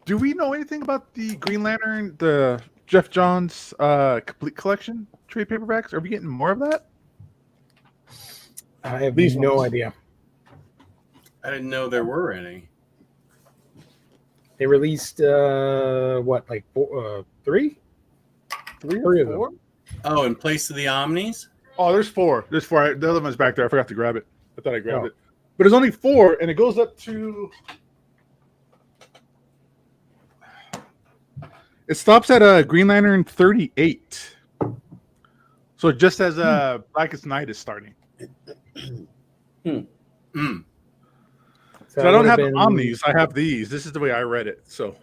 Do we know anything about the Green Lantern, the Jeff Johns complete collection trade paperbacks? Are we getting more of that? I have These no ones. idea. I didn't know there were any. They released like three? Three of them. Oh, in place of the Omnis? Oh, there's four. There's four. The other one's back there. I forgot to grab it. I thought I grabbed it. But there's only four, and it goes up to... It stops at Green Lantern 38. So just as Blackest Night is starting. Mm. So I don't have the Omnis. I have these. This is the way I read it. So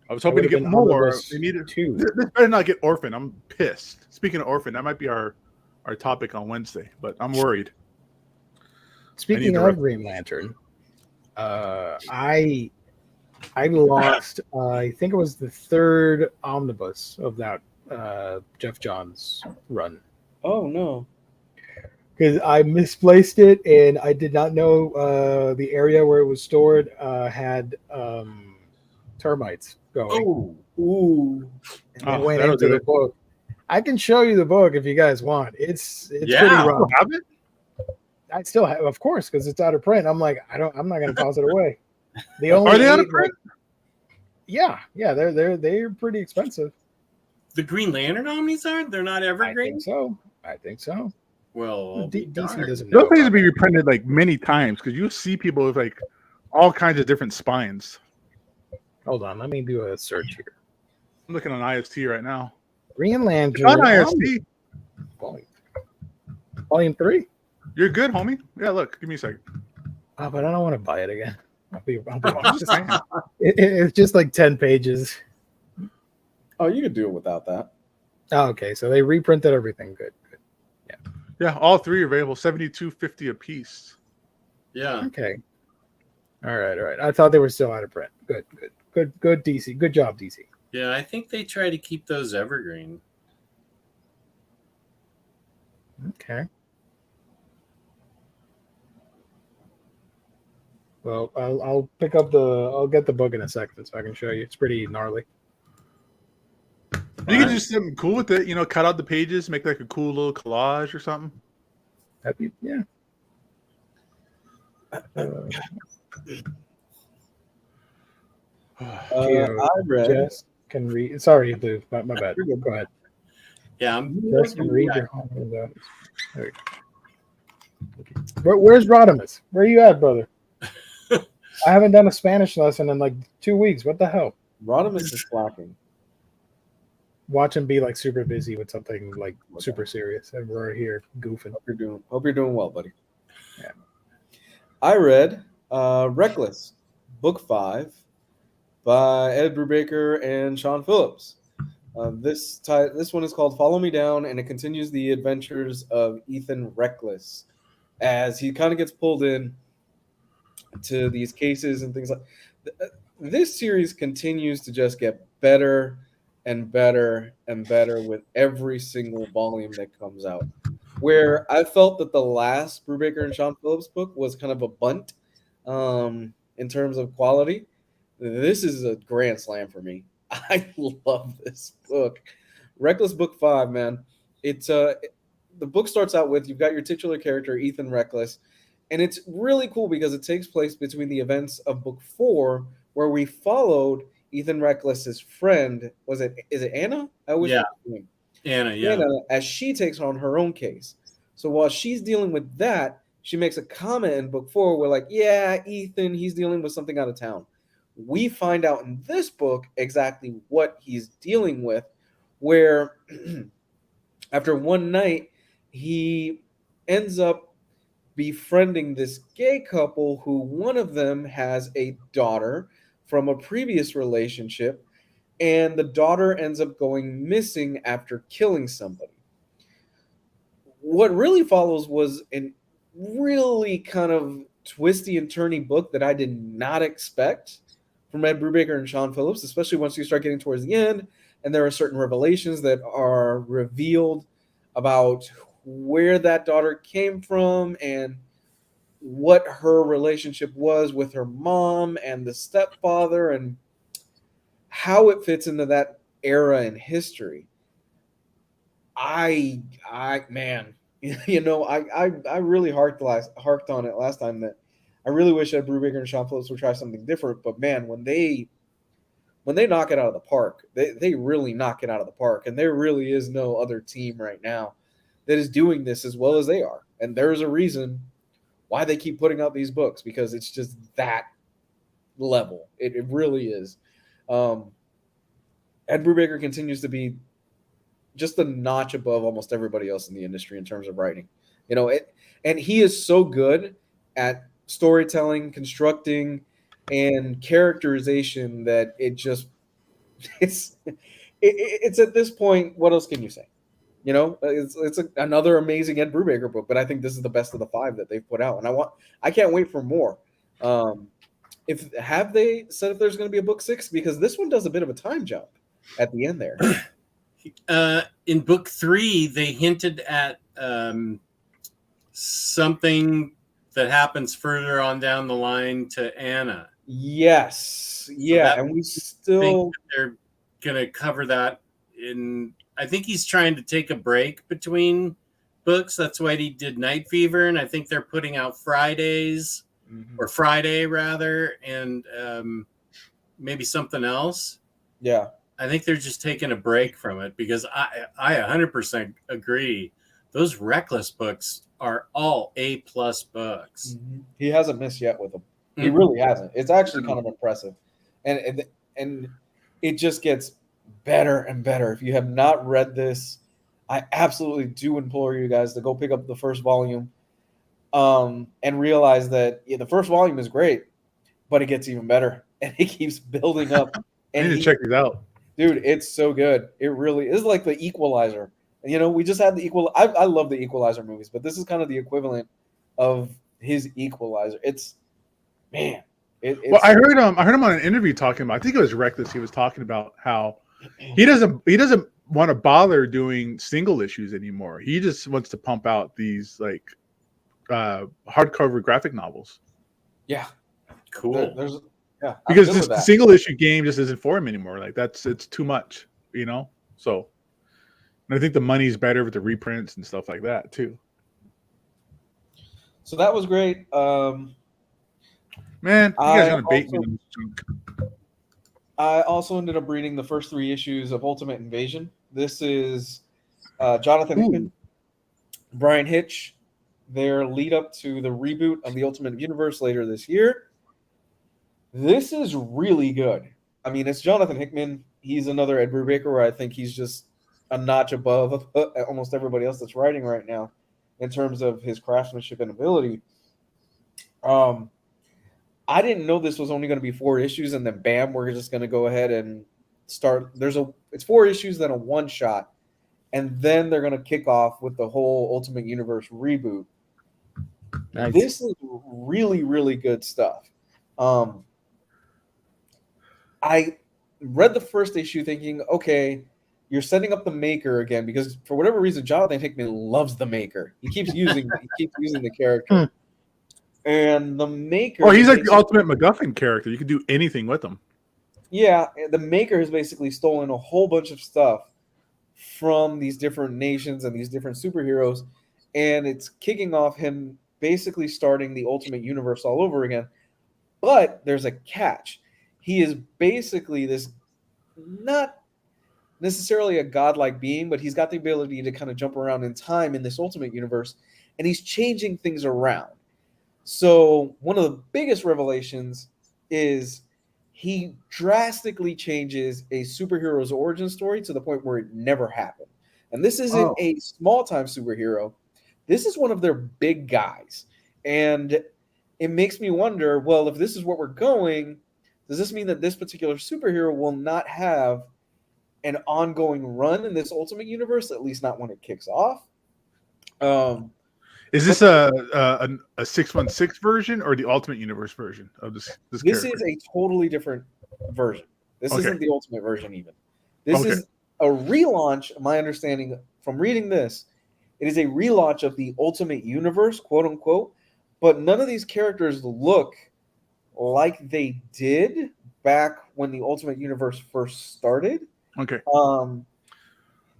I was hoping to get more. They needed two. This better not get Orphan. I'm pissed. Speaking of Orphan, that might be our topic on Wednesday, but I'm worried. Speaking of Green Lantern, I lost. I think it was the third omnibus of that Jeff Johns run. Oh no! Because I misplaced it and I did not know the area where it was stored had termites going. Ooh! And I went into the book. I can show you the book if you guys want. It's pretty rough. Have it? I still have, of course, because it's out of print. I'm like, I'm not going to toss it away. The only Are they out of print? Yeah, they're pretty expensive. The Green Lantern Omnis aren't? They're not evergreen? I think so. Well, DC doesn't know. Those things will be reprinted like many times because you see people with like all kinds of different spines. Hold on, let me do a search here. I'm looking on IST right now. Green Lantern. On IST. Volume 3. You're good, homie. Yeah, look, give me a second. Oh, but I don't want to buy it again. I'll be honest. It's just like 10 pages. Oh, you could do it without that. Oh, okay, so they reprinted everything. Good. Yeah, all three are available, $72.50 a piece. Yeah. Okay. All right. I thought they were still out of print. Good, DC. Good job, DC. Yeah, I think they try to keep those evergreen. Okay. Well, I'll pick up I'll get the book in a second so I can show you. It's pretty gnarly. You can do something cool with it, cut out the pages, make like a cool little collage or something. That'd be, yeah. I read. Jess can read. Sorry, Lou. My bad. Go ahead. Yeah, Jess can read your home. Where's Rodimus? Where are you at, brother? I haven't done a Spanish lesson in like 2 weeks. What the hell? Rodimus is slacking. Watch him be like super busy with something like super serious, and we're here goofing. Hope you're doing well, buddy. Yeah. I read Reckless, Book 5 by Ed Brubaker and Sean Phillips. This one is called Follow Me Down, and it continues the adventures of Ethan Reckless as he kind of gets pulled in to these cases and things like this. Series continues to just get better and better and better with every single volume that comes out. Where I felt that the last Brubaker and Sean Phillips book was kind of a bunt in terms of quality, this is a grand slam for me. I love this book. Reckless Book 5, man. It's the book starts out with, you've got your titular character, Ethan Reckless, and it's really cool because it takes place between the events of Book 4, where we followed Ethan Reckless's friend. Is it Anna? I always forget her name. Anna, as she takes on her own case. So while she's dealing with that, she makes a comment in Book 4 where, like, yeah, Ethan, he's dealing with something out of town. We find out in this book exactly what he's dealing with, where after one night, he ends up befriending this gay couple who one of them has a daughter from a previous relationship, and the daughter ends up going missing after killing somebody. What really follows was a really kind of twisty and turny book that I did not expect from Ed Brubaker and Sean Phillips, especially once you start getting towards the end, and there are certain revelations that are revealed about where that daughter came from and what her relationship was with her mom and the stepfather and how it fits into that era in history. I man, you know, I really harked on it last time that I really wish Ed Brubaker and Sean Phillips would try something different. But man, when they knock it out of the park, they really knock it out of the park. And there really is no other team right now that is doing this as well as they are. And there's a reason why they keep putting out these books, because it's just that level. It really is. Ed Brubaker continues to be just a notch above almost everybody else in the industry in terms of writing. You know, and he is so good at storytelling, constructing, and characterization that it's at this point, what else can you say? You know, it's another amazing Ed Brubaker book, but I think this is the best of the 5 that they've put out, and I can't wait for more. Have they said if there's going to be a book 6? Because this one does a bit of a time jump at the end there. In Book 3, they hinted at something that happens further on down the line to Anna. Yes, yeah, and we still think they're going to cover that in. I think he's trying to take a break between books. That's why he did Night Fever, and I think they're putting out Fridays or Friday rather, and maybe something else. Yeah, I think they're just taking a break from it, because I 100% agree. Those Reckless books are all A+ books. Mm-hmm. He hasn't missed yet with them. He really hasn't. It's actually kind of impressive, and it just gets better and better. If you have not read this, I absolutely do implore you guys to go pick up the first volume, and realize that the first volume is great, but it gets even better, and it keeps building up. I need to check these out. Dude, it's so good. It really is like the Equalizer. You know, we just had the I love the Equalizer movies, but this is kind of the equivalent of his Equalizer. It's, man. Well, I heard him on an interview talking about, I think it was Reckless. He was talking about how he doesn't want to bother doing single issues anymore. He just wants to pump out these like hardcover graphic novels. Yeah. Cool. Yeah, because the single issue game just isn't for him anymore. Like it's too much, you know. So, and I think the money's better with the reprints and stuff like that too. So that was great. Man, you guys are gonna bait me. I also ended up reading the first 3 issues of Ultimate Invasion. This is Jonathan Hickman, Brian Hitch, their lead up to the reboot of the Ultimate Universe later this year. This is really good. I mean, it's Jonathan Hickman. He's another Ed Brubaker where I think he's just a notch above almost everybody else that's writing right now in terms of his craftsmanship and ability. I didn't know this was only going to be 4 issues, and then bam, we're just going to go ahead and start. It's 4 issues, then a one shot, and then they're going to kick off with the whole Ultimate Universe reboot. Nice. This is really, really good stuff. I read the first issue thinking, okay, you're setting up the Maker again, because for whatever reason, Jonathan Hickman loves the Maker. He keeps using the character. And the Maker. Oh, he's like the ultimate MacGuffin character. You can do anything with him. Yeah, the Maker has basically stolen a whole bunch of stuff from these different nations and these different superheroes, and it's kicking off him basically starting the Ultimate Universe all over again. But there's a catch. He is basically this, not necessarily a godlike being, but he's got the ability to kind of jump around in time in this Ultimate Universe, and he's changing things around. So one of the biggest revelations is he drastically changes a superhero's origin story to the point where it never happened. And this isn't a small-time superhero. This is one of their big guys. And it makes me wonder, well, if this is what we're going, does this mean that this particular superhero will not have an ongoing run in this Ultimate Universe, at least not when it kicks off? Is this a 616 version or the Ultimate Universe version of this This character? is a totally different version. This Okay. isn't the Ultimate version even. This Okay. is a relaunch, my understanding from reading this. It is a relaunch of the Ultimate Universe, quote unquote, but none of these characters look like they did back when the Ultimate Universe first started. Okay. And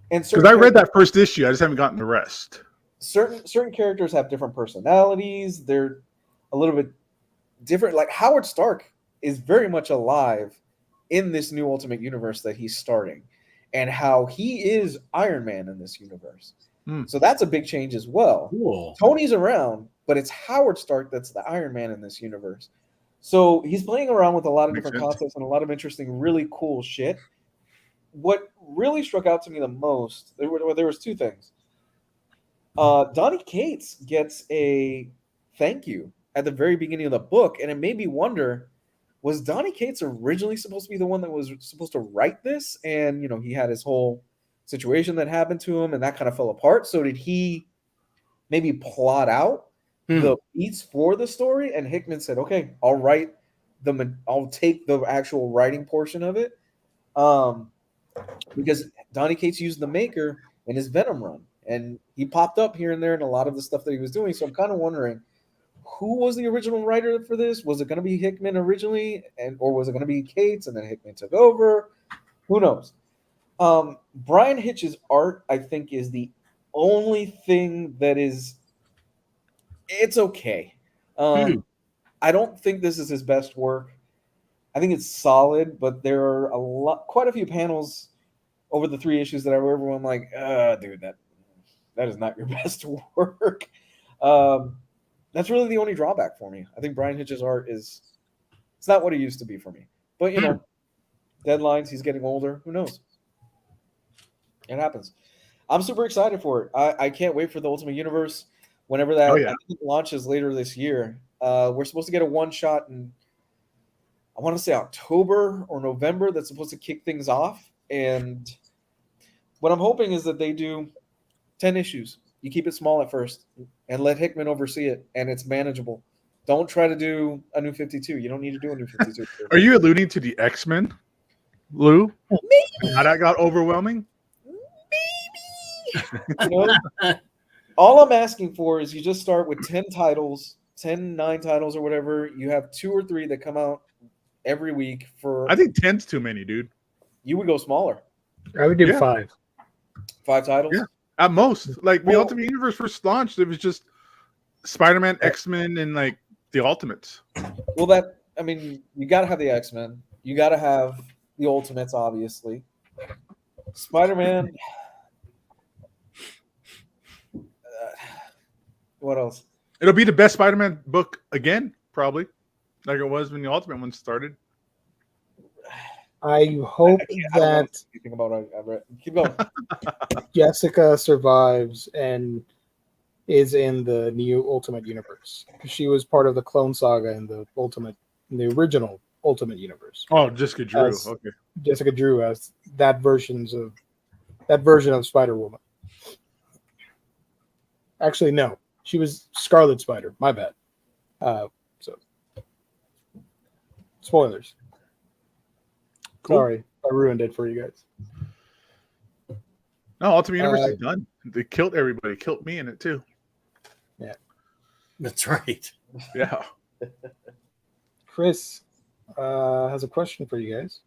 Because I read that first issue, I just haven't gotten the rest. certain characters have different personalities. They're a little bit different. Like Howard Stark is very much alive in this new Ultimate Universe that he's starting, and how he is Iron Man in this universe. So that's a big change as well. Cool. Tony's around, but it's Howard Stark that's the Iron Man in this universe. So he's playing around with a lot of Makes different sense. concepts and a lot of interesting, really cool shit. What really struck out to me the most, there was 2 things. Donny Cates gets a thank you at the very beginning of the book, and it made me wonder, was Donny Cates originally supposed to be the one that was supposed to write this? And, you know, he had his whole situation that happened to him, and that kind of fell apart. So did he maybe plot out the beats for the story? And Hickman said, okay, I'll take the actual writing portion of it. Because Donny Cates used the Maker in his Venom run, and he popped up here and there in a lot of the stuff that he was doing. So I'm kind of wondering, who was the original writer for this? Was it going to be Hickman originally, or was it going to be Cates and then Hickman took over? Who knows? Brian Hitch's art, I think, is the only thing that it's okay. I don't think this is his best work. I think it's solid, but there are quite a few panels over the 3 issues that I read where I'm like, dude, that is not your best work. That's really the only drawback for me. I think Brian Hitch's art it's not what it used to be for me. But, you know, deadlines, he's getting older. Who knows? It happens. I'm super excited for it. I can't wait for the Ultimate Universe whenever that I think it launches later this year. We're supposed to get a one-shot in, I want to say October or November, that's supposed to kick things off. And what I'm hoping is that they do 10 issues. You keep it small at first and let Hickman oversee it, and it's manageable. Don't try to do a new 52. You don't need to do a new 52. Are you alluding to the X-Men, Lou? Maybe. How that got overwhelming? You know, all I'm asking for is you just start with 10 titles, 9 titles or whatever. You have 2 or 3 that come out every week for. I think 10's too many, dude. You would go smaller. I would do Yeah. 5. 5 titles? Yeah. At most. Like the Well- Ultimate Universe first launched, it was just Spider-Man, X-Men, and like the Ultimates. Well, you got to have the X-Men. You got to have the Ultimates, obviously. Spider-Man. What else? It'll be the best Spider-Man book again, probably. like it was when the Ultimate one started. I hope I don't know that anything about it. I've read. Keep going. Jessica survives and is in the new Ultimate Universe because she was part of the Clone Saga in the original Ultimate Universe. Oh, Jessica Drew. As Okay. Jessica Drew as that version of Spider-Woman. Actually, no, she was Scarlet Spider. My bad. So, spoilers. Cool. Sorry, I ruined it for you guys. No, Ultimate Universe is done. They killed everybody. Killed me in it too. That's right. Yeah. Chris has a question for you guys.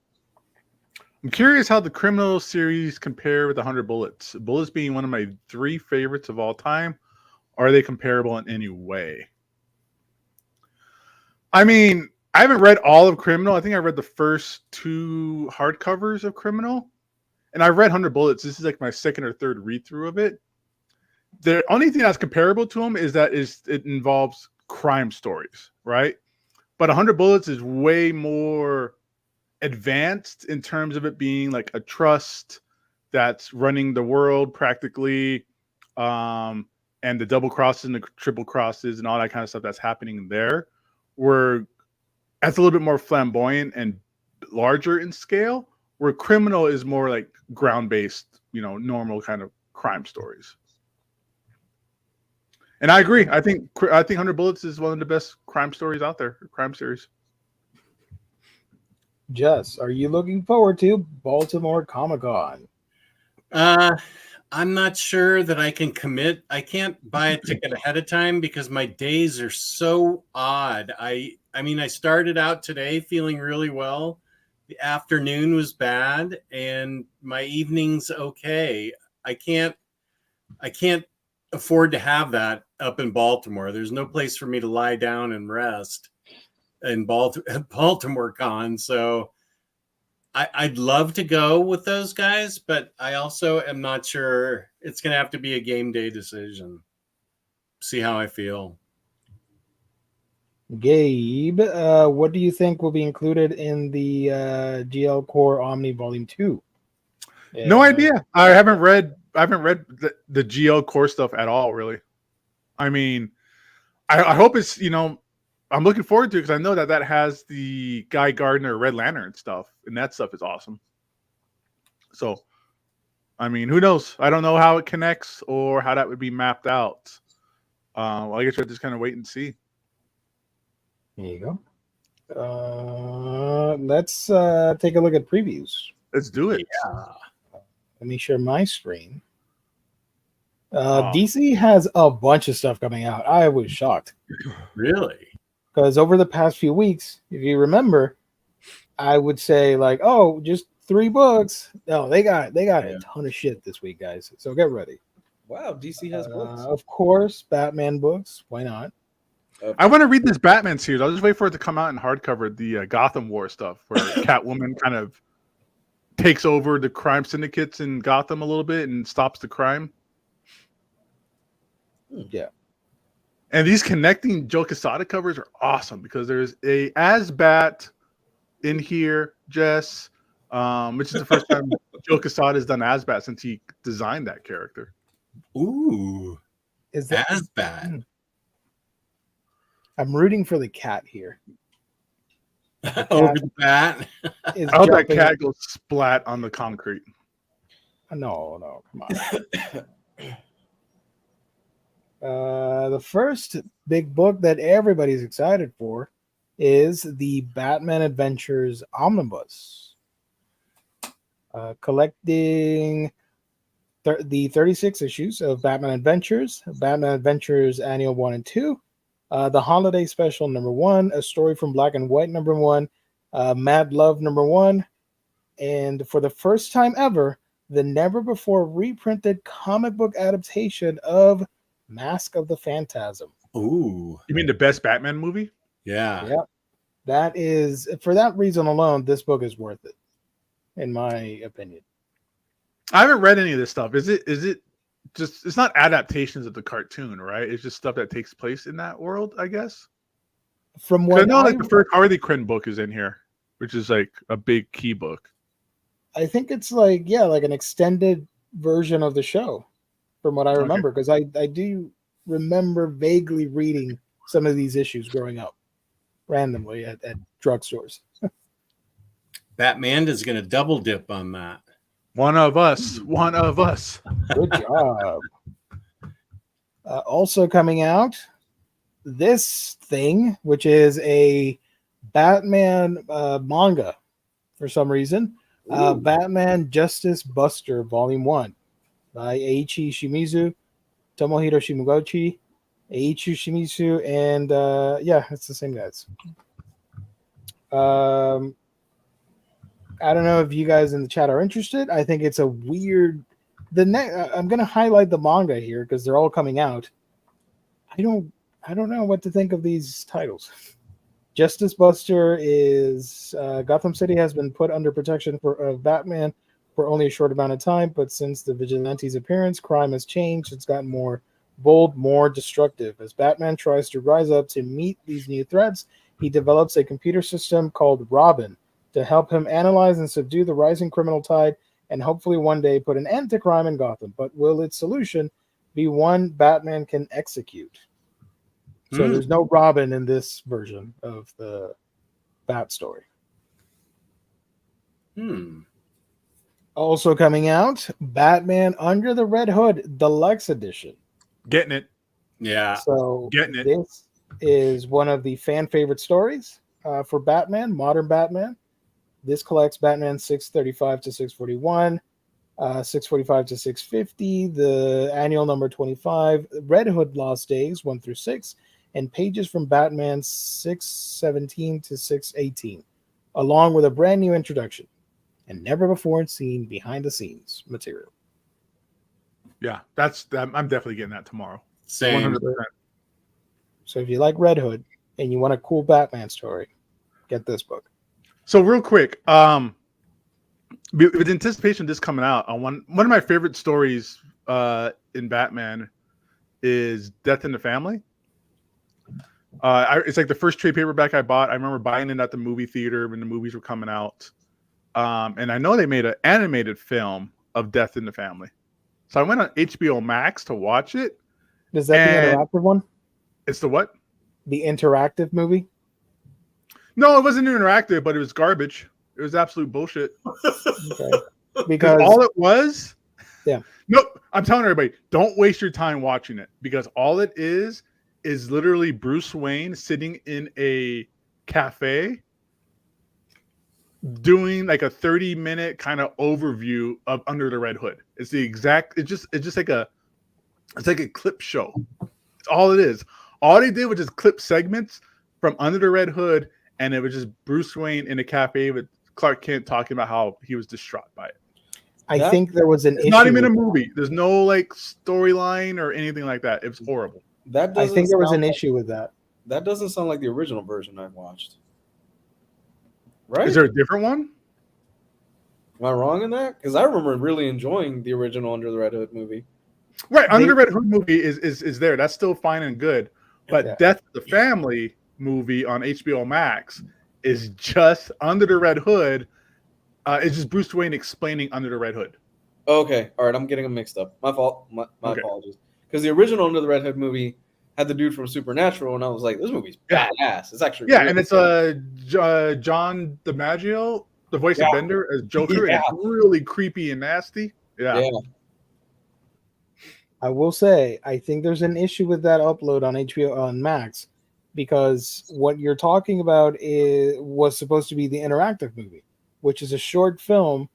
I'm curious how the Criminal series compare with 100 Bullets. Bullets being one of my 3 favorites of all time. Are they comparable in any way? I mean, I haven't read all of Criminal. I think I read the first 2 hardcovers of Criminal. And I read 100 Bullets. This is like my second or third read through of it. The only thing that's comparable to them is that it involves crime stories, right? But 100 Bullets is way more advanced in terms of it being like a trust that's running the world practically, and the double crosses and the triple crosses and all that kind of stuff that's happening there, where that's a little bit more flamboyant and larger in scale, where Criminal is more like ground-based, normal kind of crime stories. And I agree. I think 100 Bullets is one of the best crime stories out there, crime series. Jess, are you looking forward to Baltimore Comic-Con? I'm not sure that I can commit. I can't buy a ticket ahead of time because my days are so odd. I mean, I started out today feeling really well. The afternoon was bad, and my evening's okay. I can't afford to have that up in Baltimore. There's no place for me to lie down and rest in Baltimore Con. So I'd love to go with those guys, but I also am not sure. It's going to have to be a game day decision. See how I feel. Gabe, what do you think will be included in the GL Core Omni Volume 2? No idea. I haven't read the GL Core stuff at all, really. I mean, I hope it's, I'm looking forward to it because I know that has the Guy Gardner Red Lantern stuff, and that stuff is awesome. So, I mean, who knows? I don't know how it connects or how that would be mapped out. I guess we'll just kind of wait and see. There you go. Let's take a look at previews. Let's do it. Yeah. Let me share my screen. DC has a bunch of stuff coming out. I was shocked. Really? Because over the past few weeks, if you remember, I would say like, oh, just 3 books. No, they got a ton of shit this week, guys. So get ready. Wow, DC has books. Of course, Batman books. Why not? I want to read this Batman series. I'll just wait for it to come out in hardcover, the Gotham War stuff, where Catwoman kind of takes over the crime syndicates in Gotham a little bit and stops the crime. Yeah. And these connecting Joe Quesada covers are awesome because there's a As-Bat in here, Jess, which is the first time Joe Quesada has done As-Bat since he designed that character. Ooh. Is that As-Bat? I'm rooting for the cat here. Over the bat? I hope that cat goes splat on the concrete. No, come on. The first big book that everybody's excited for is the Batman Adventures Omnibus. Collecting the 36 issues of Batman Adventures Annual 1 and 2, the Holiday Special #1, A Story from Black and White #1, Mad Love #1, and for the first time ever, the never before reprinted comic book adaptation of Mask of the Phantasm. Ooh. You mean the best Batman movie? Yeah. Yep. That is, for that reason alone, this book is worth it, in my opinion. I haven't read any of this stuff. Is it just, it's not adaptations of the cartoon, right? It's just stuff that takes place in that world, I guess. From 'Cause I what know like the first Harley Quinn book is in here, which is like a big key book. I think it's like like an extended version of the show, from what I remember, because I do remember vaguely reading some of these issues growing up randomly at drugstores. Batman is going to double dip on that. One of us. Good job. Also coming out, this thing, which is a Batman manga for some reason. Batman Justice Buster Volume 1 by Eiichi Shimizu, Tomohiro Shimoguchi, Eiichi Shimizu, and it's the same guys. I don't know if you guys in the chat are interested. I think it's a weird. I'm going to highlight the manga here because they're all coming out. I don't know what to think of these titles. Justice Buster is Gotham City has been put under protection of Batman for only a short amount of time, but since the vigilante's appearance, crime has changed. It's gotten more bold, more destructive. As Batman tries to rise up to meet these new threats, he develops a computer system called Robin to help him analyze and subdue the rising criminal tide and hopefully one day put an end to crime in Gotham. But will its solution be one Batman can execute? So there's no Robin in this version of the Bat story. Also coming out, Batman Under the Red Hood Deluxe Edition. Getting it. Yeah. So Getting it. This is one of the fan favorite stories for Batman, modern Batman. This collects Batman 635 to 641, 645 to 650, the annual number 25, Red Hood Lost Days 1 through 6, and pages from Batman 617 to 618, along with a brand new introduction and never before seen behind the scenes material. Yeah, I'm definitely getting that tomorrow. Same. 100%. So if you like Red Hood and you want a cool Batman story, get this book. So real quick, with anticipation of this coming out, one of my favorite stories in Batman is Death in the Family. It's like the first trade paperback I bought. I remember buying it at the movie theater when the movies were coming out. And I know they made an animated film of Death in the Family. So I went on HBO Max to watch it. Is that the interactive one? It's the what? The interactive movie? No, it wasn't interactive, but it was garbage. It was absolute bullshit. Okay. Because all it was, yeah. No, I'm telling everybody, don't waste your time watching it because all it is literally Bruce Wayne sitting in a cafe doing like a 30-minute kind of overview of Under the Red Hood. It's just like a clip show. It's all it is. All they did was just clip segments from Under the Red Hood, and it was just Bruce Wayne in a cafe with Clark Kent talking about how he was distraught by it. I think there was an issue. Not even a movie. There's no like storyline or anything like that. It was horrible. I think there was an issue with that. That doesn't sound like the original version I've watched. Right? Is there a different one? Am I wrong in that? Because I remember really enjoying the original Under the Red Hood movie. Right, Under the Red Hood movie is there. That's still fine and good. But Death of the Family movie on HBO Max is just Under the Red Hood. It's just Bruce Wayne explaining Under the Red Hood. Okay, all right, I'm getting them mixed up. My fault. My apologies. Because the original Under the Red Hood movie had the dude from Supernatural, and I was like, this movie's badass. It's actually and it's John DiMaggio, the voice of Bender as Joker, and it's really creepy and nasty. Yeah. I will say, I think there's an issue with that upload on HBO on Max because what you're talking about was supposed to be the interactive movie, which is a short film,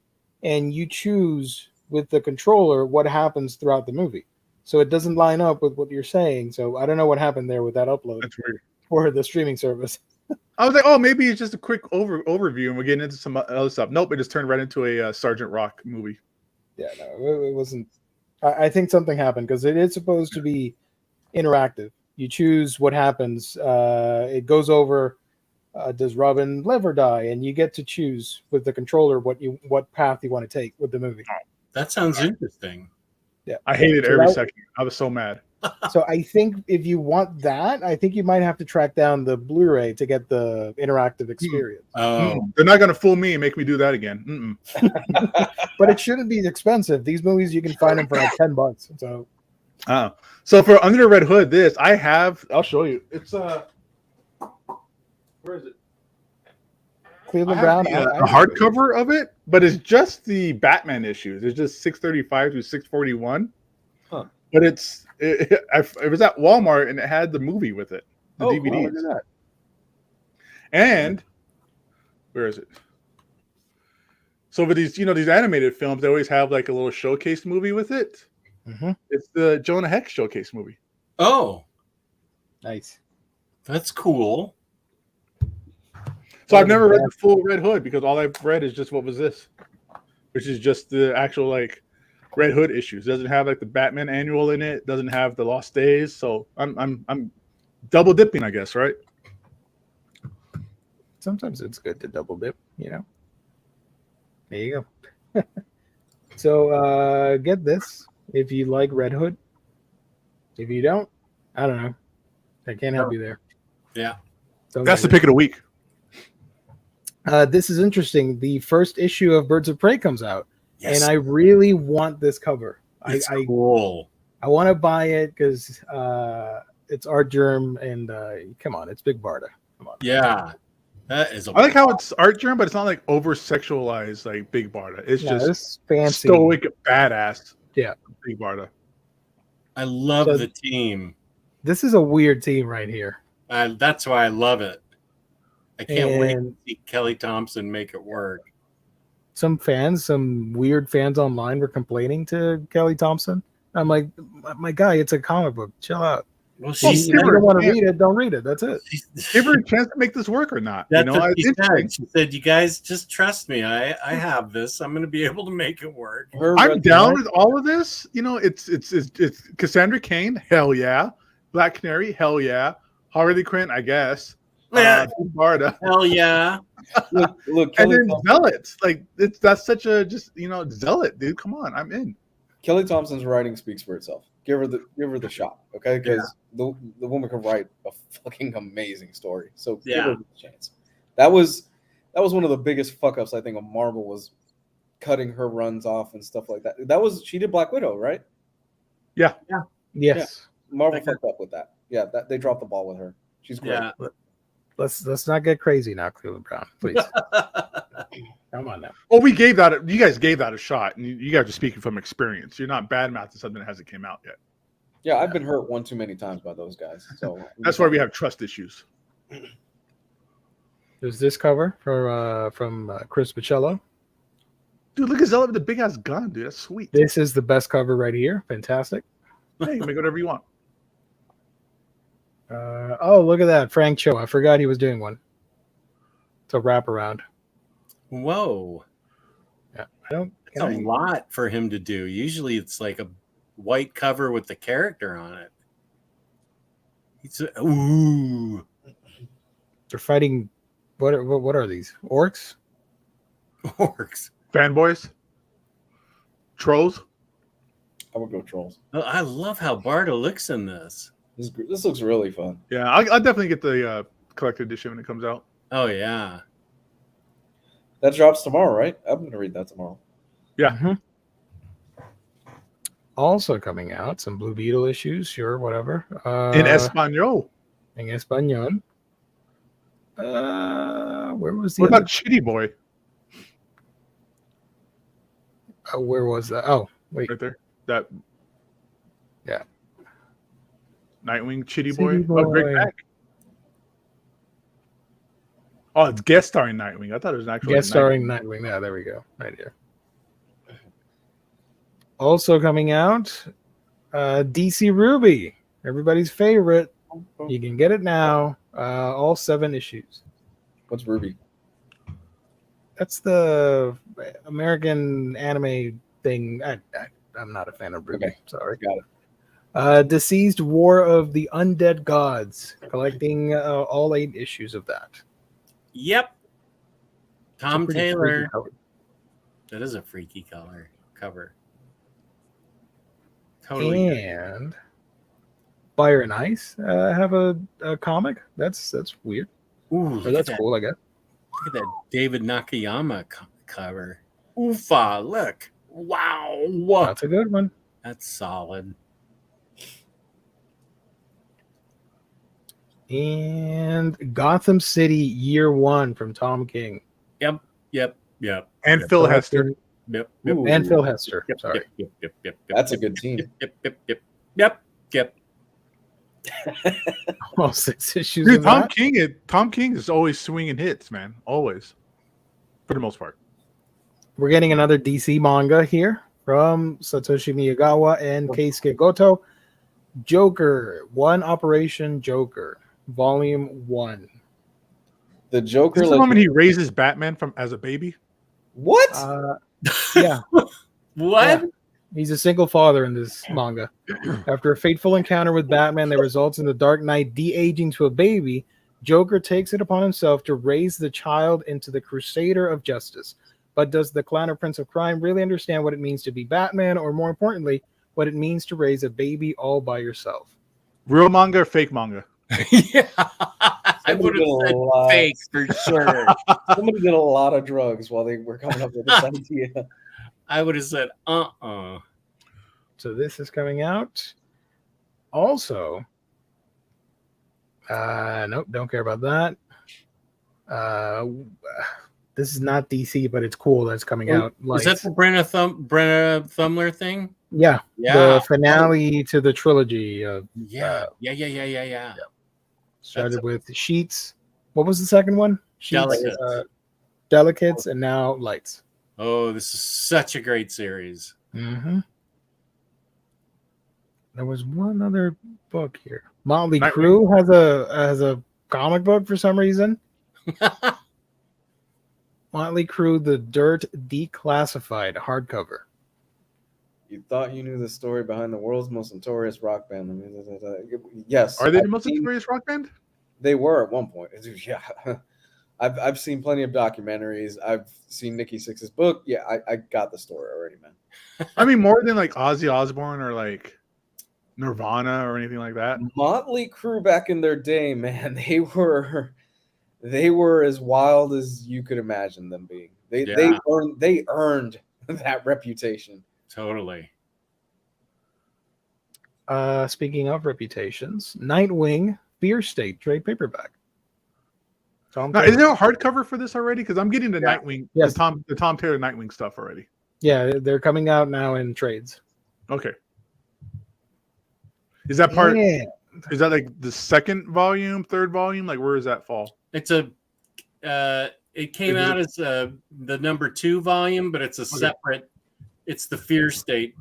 and you choose with the controller what happens throughout the movie. So it doesn't line up with what you're saying. So I don't know what happened there with that upload. That's weird. For the streaming service. I was like, oh, maybe it's just a quick overview and we're getting into some other stuff. Nope, it just turned right into a Sergeant Rock movie. Yeah, no, it wasn't. I think something happened because it is supposed to be interactive. You choose what happens. It goes over, does Robin live or die? And you get to choose with the controller what path you want to take with the movie. That sounds interesting. Yeah, I hated every second. I was so mad. So I think if you want that, I think you might have to track down the Blu-ray to get the interactive experience. Oh, They're not gonna fool me and make me do that again. But it shouldn't be expensive. These movies you can find them for like $10. So So for Under the Red Hood, I'll show you. It's where is it? I Cleveland have Brown. the hardcover of it, but it's just the Batman issues. It's just 635 through 641. Huh. But it was at Walmart and it had the movie with it, the Cool. DVDs. Look at that. And where is it? So for these, these animated films, they always have like a little showcase movie with it. Mm-hmm. It's the Jonah Hex showcase movie. oh, Nice. that's cool. So I've never read the full Red Hood because all I've read is just what was this, which is just the actual like Red Hood issues. Doesn't have like the Batman annual in it. Doesn't have the Lost Days. So I'm double dipping, I guess, right? Sometimes it's good to double dip, There you go. So get this if you like Red Hood. If you don't, I don't know. I can't help you there. Yeah. Don't That's the get it. pick of the week. This is interesting. The first issue of Birds of Prey comes out, Yes. and I really want this cover. It's cool. I want to buy it because it's Art Germ, and come on, it's Big Barda. Come on. Yeah. That is I like how it's art germ, but it's not like over sexualized like Big Barda. It's just it's fancy. stoic, badass. Yeah. Big Barda. I love So- the team. This is a weird team right here. That's why I love it. I can't wait to And see Kelly Thompson make it work. some weird fans online were complaining to Kelly Thompson. I'm like, my guy, it's a comic book. Chill out. Well, Well, she's If you don't want to yeah. read it, don't read it. That's it. Give her a chance to make this work or not. That's what she interesting. said. She said, "You guys just trust me. I have this. I'm going to be able to make it work." I'm down with all of this. It's Cassandra Cain, hell yeah. Black Canary, hell yeah. Harley Quinn, I guess. Yeah. Big Barda. Hell yeah. Look, And Kelly then Thompson, Zealots. Like that's such a zealot, dude. Come on, I'm in. Kelly Thompson's writing speaks for itself. Give her the shot, okay? Because the woman can write a fucking amazing story. So give her a chance. That was one of the biggest fuck ups I think of Marvel was cutting her runs off and stuff like that. She did Black Widow, right? Yeah. Yes. Marvel fucked up with that. Yeah, they dropped the ball with her. She's great. Yeah. Let's not get crazy now, Cleveland Brown. Please. Come on now. Well, you guys gave that a shot, and you guys are speaking from experience. You're not bad mouthing something that hasn't came out yet. Yeah, I've been hurt one too many times by those guys. So That's why we have trust issues. There's this cover from Chris Bichello. Dude, look at Zealot with the big ass gun, dude. That's sweet. This is the best cover right here. Fantastic. Hey, you can make whatever you want. Look at that. Frank Cho. I forgot he was doing one. It's a wraparound. Whoa. Yeah. I don't. It's a lot for him to do. Usually it's like a white cover with the character on it. Ooh. They're fighting. What are these? Orcs? Orcs. Fanboys? Trolls? I would go Trolls. I love how Barda looks in this. This looks really fun. Yeah, I'll definitely get the collected edition when it comes out. Oh, yeah. That drops tomorrow, right? I'm going to read that tomorrow. Yeah. Mm-hmm. Also coming out, some Blue Beetle issues, sure, whatever. In Espanol. En Español. Where was the What other? about Chitty Boy? Where was that? Oh, wait. Right there. That. Yeah. Nightwing Chitty Chitty Boy. Oh, Greg Boy. Pak. Oh, it's guest starring Nightwing. I thought it was an actual Guest starring Nightwing. Yeah, there we go. Right here. Also coming out, DC Ruby, everybody's favorite. You can get it now. All 7 issues. What's Ruby? That's the American anime thing. I'm not a fan of Ruby. Okay. Sorry. Got it. Deceased War of the Undead Gods, collecting all 8 issues of that. Yep. Tom Pretty Taylor. freaky cover. That is a freaky cover. Totally. And Fire and Ice have a comic. That's weird. Ooh, Or look at that's that. cool, I guess. Look at that David Nakayama cover. Oofa, look. Wow. That's a good one. That's solid. And Gotham City Year One from Tom King. Yep. And Phil Hester. Yep. Ooh. And Phil Hester. Yep. Sorry. Yep. That's a good team. Yep. All 6 issues. Dude, of that. Tom King is always swinging hits, man. Always, for the most part. We're getting another DC manga here from Satoshi Miyagawa and Keisuke Goto. Joker, Operation Joker, Volume 1. The Joker. This is the moment he raises Batman as a baby. What? Yeah, What? Yeah. He's a single father in this manga. After a fateful encounter with Batman that results in the Dark Knight de-aging to a baby, Joker takes it upon himself to raise the child into the Crusader of Justice. But does the clown or Prince of Crime really understand what it means to be Batman, or more importantly, what it means to raise a baby all by yourself? Real manga or fake manga? Yeah. I would have said fake for sure. Somebody did a lot of drugs while they were coming up with this idea. I would have said So this is coming out. Also, nope, don't care about that. This is not DC, but it's cool that's coming out. Is that the Brenna Thumler thing? Yeah, Yeah. the finale to the trilogy. Yeah. Started with Sheets. What was the second one? Sheets, Delicates, and now Lights. Oh, this is such a great series. Mm-hmm. There was one other book here. Motley Nightwing. Crue has a comic book for some reason. Motley Crue, The Dirt Declassified hardcover. You thought you knew the story behind the world's most notorious rock band. Yes. Are they the most notorious rock band? They were at one point. Yeah. I've seen plenty of documentaries. I've seen Nikki Sixx's book. Yeah, I got the story already, man. I mean, more than like Ozzy Osbourne or like Nirvana or anything like that. Motley Crue back in their day, man, they were as wild as you could imagine them being. They earned that reputation. Totally. Speaking of reputations, Nightwing Fear State trade paperback. Now, is there a hardcover for this already? Because I'm getting the Nightwing, Yes. the Tom Taylor Nightwing stuff already. Yeah, they're coming out now in trades. Okay. Is that part? Yeah. Is that like the second volume, third volume? Like, where does that fall? It's a. It came out as the number 2 volume, but it's a separate. It's the Fear State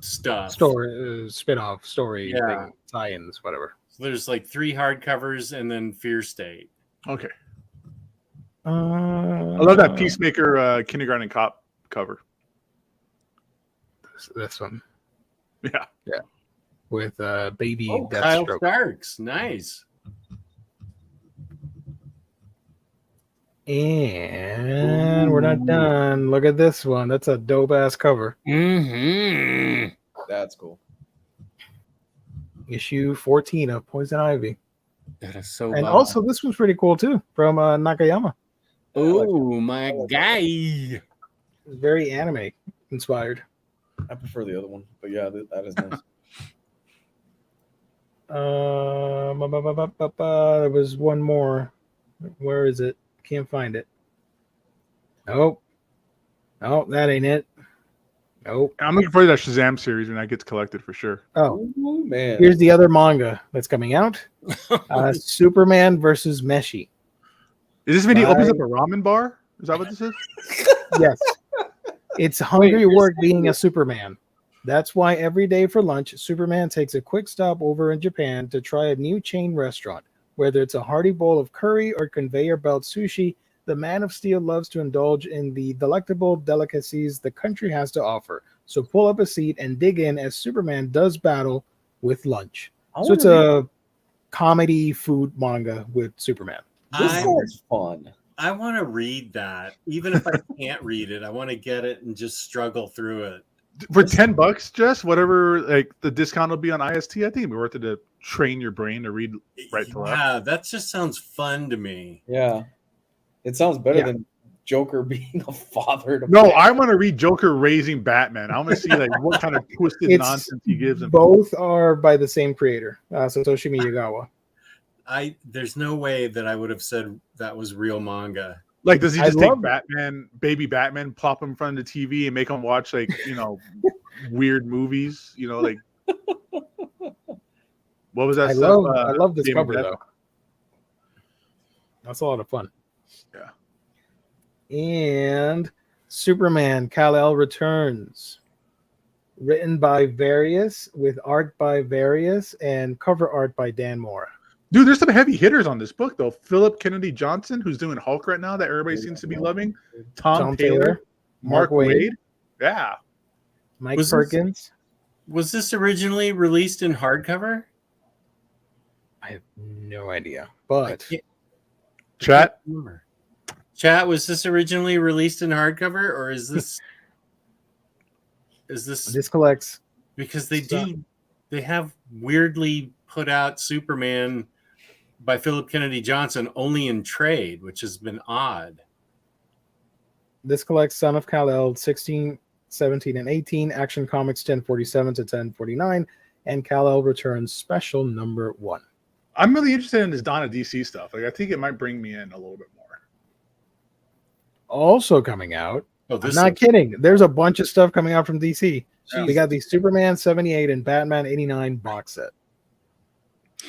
stuff. Story, spin-off story, Yeah. thing, tie-ins, whatever. So there's like 3 hardcovers and then Fear State. Okay. I I love that Peacemaker Kindergarten Cop cover. This one. Yeah. Yeah. With baby Kyle Deathstroke. Starks. Nice. And we're not done. Look at this one. That's a dope ass cover. Mm-hmm. That's cool. Issue 14 of Poison Ivy. That is so. And bomb. also, this one's pretty cool too, from Nakayama. Oh my guy. Very anime inspired. I prefer the other one, but yeah, that is nice. There was one more. Where is it? Can't find it. Nope. Oh, that ain't it. Nope. I'm looking for that Shazam series when that gets collected for sure. Oh, Ooh, man. here's the other manga that's coming out. Superman versus Meshi. Is this when he opens up a ramen bar? Is that what this is? Yes. It's hungry you're work saying being a Superman. That's why every day for lunch, Superman takes a quick stop over in Japan to try a new chain restaurant. Whether it's a hearty bowl of curry or conveyor belt sushi, the Man of Steel loves to indulge in the delectable delicacies the country has to offer. So pull up a seat and dig in as Superman does battle with lunch. So it's a comedy food manga with Superman. This I sounds fun. want to read that. Even if I can't read it, I want to get it and just struggle through it. For $10, just whatever like the discount will be on IST, I think it'd be worth it to train your brain to read right to left. Yeah, that just sounds fun to me. Yeah. It sounds better Yeah. than Joker being a father to No, I want to read Joker raising Batman. I want to see like what kind of twisted It's nonsense he gives him. Both are by the same creator, Satoshi Miyagawa. There's no way that I would have said that was real manga. Like, does he I just take love- Batman, baby Batman, plop him in front of the TV and make him watch like weird movies? Like what was that? I stuff? love this Game cover of Death? though. That's a lot of fun. Yeah. And Superman Kal-El returns, written by Various, with art by Various, and cover art by Dan Mora. Dude, there's some heavy hitters on this book though. Philip Kennedy Johnson, who's doing Hulk right now, that everybody seems to be loving. Tom Taylor, Mark Waid. Yeah. Mike Was this- Perkins. Was this originally released in hardcover? I have no idea, but Chat. Remember. Chat, was this originally released in hardcover, or is this this collects. because they have weirdly put out Superman by Philip Kennedy Johnson only in trade, which has been odd. This collects Son of Kal-El 16, 17, and 18, Action Comics 1047 to 1049, and Kal-El Returns Special Number 1. I'm really interested in this Donna DC stuff. Like, I think it might bring me in a little bit more. Also coming out, Oh, I'm this not kidding, there's a bunch of stuff coming out from DC. Yeah. We got the Superman 78 and Batman 89 box set.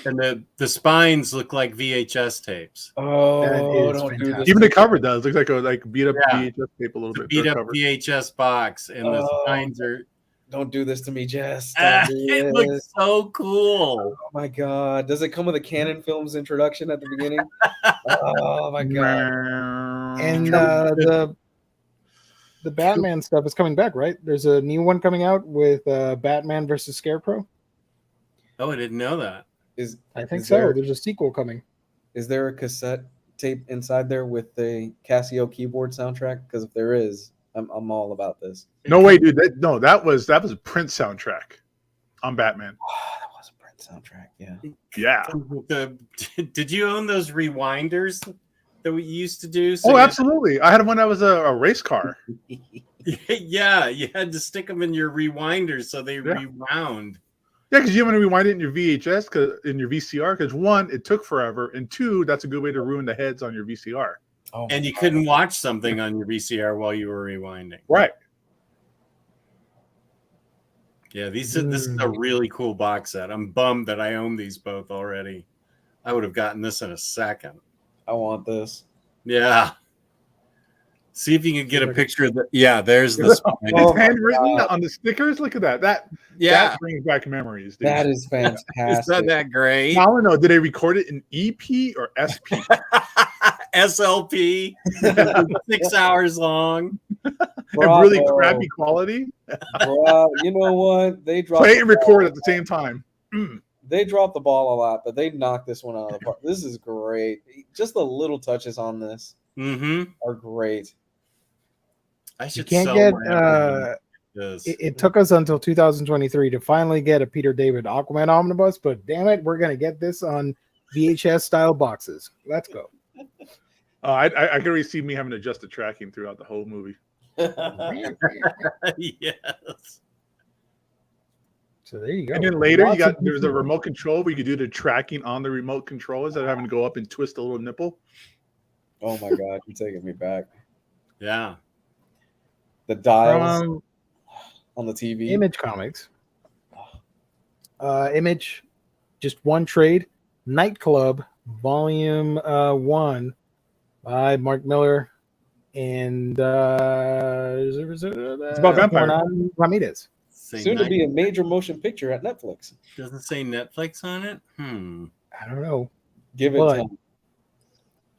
and the spines look like VHS tapes. Oh, That is don't do fantastic. this. Even the cover does. Looks like a beat up Yeah. VHS tape a little The bit. beat Their up cover. VHS box, and the Oh. spines are. Don't do this to me, Jess. Don't do It this. looks so cool. Oh my god. Does it come with a Canon Films introduction at the beginning? Oh my god. And the Batman stuff is coming back, right? There's a new one coming out with Batman versus Scarecrow. Oh, I didn't know that. I think Is so. there- There's a sequel coming. Is there a cassette tape inside there with the Casio keyboard soundtrack? Because if there is, I'm all about this. No way, dude. That was a Prince soundtrack on Batman. That was a Prince soundtrack. Yeah. Yeah. Did you own those rewinders that we used to do? So Oh, you- absolutely. I had one that was a race car. Yeah, you had to stick them in your rewinders so they Yeah. rewound. Yeah, because you want to rewind it in your VHS, in your VCR. Because one, it took forever, and two, that's a good way to ruin the heads on your VCR. Oh, And you couldn't watch something on your VCR while you were rewinding. Right. Yeah, this is a really cool box set. I'm bummed that I own these both already. I would have gotten this in a second. I want this. Yeah. See if you can get a picture of the. Yeah, there's the spine. Oh It's my handwritten God. on the stickers. Look at that. That brings back memories. Dude. That is fantastic. Is that great? Now I want to know, did they record it in EP or SP? SLP, 6 hours long. And really Bravo. crappy quality? Bro, you know what? They dropped Play the and record ball. at the same time. They dropped the ball a lot, but they knocked this one out of the park. This is great. Just the little touches on this Mm-hmm. are great. I You should can't sell get. my Evergreen this. It took us until 2023 to finally get a Peter David Aquaman omnibus, but damn it, we're gonna get this on VHS style boxes. Let's go. I could already see me having to adjust the tracking throughout the whole movie. Yes. So there you go. And then later, Lots of there's a remote control where you could do the tracking on the remote control instead of having to go up and twist a little nipple. Oh my god, you're taking me back. Yeah. The dials From on the TV. Image Comics. Image, just one trade. Nightclub, Volume 1 by Mark Miller and It's about vampires. Juan Ramirez. Say Soon to night- be a major motion picture at Netflix. Doesn't say Netflix on it. I don't know. Give it But- time.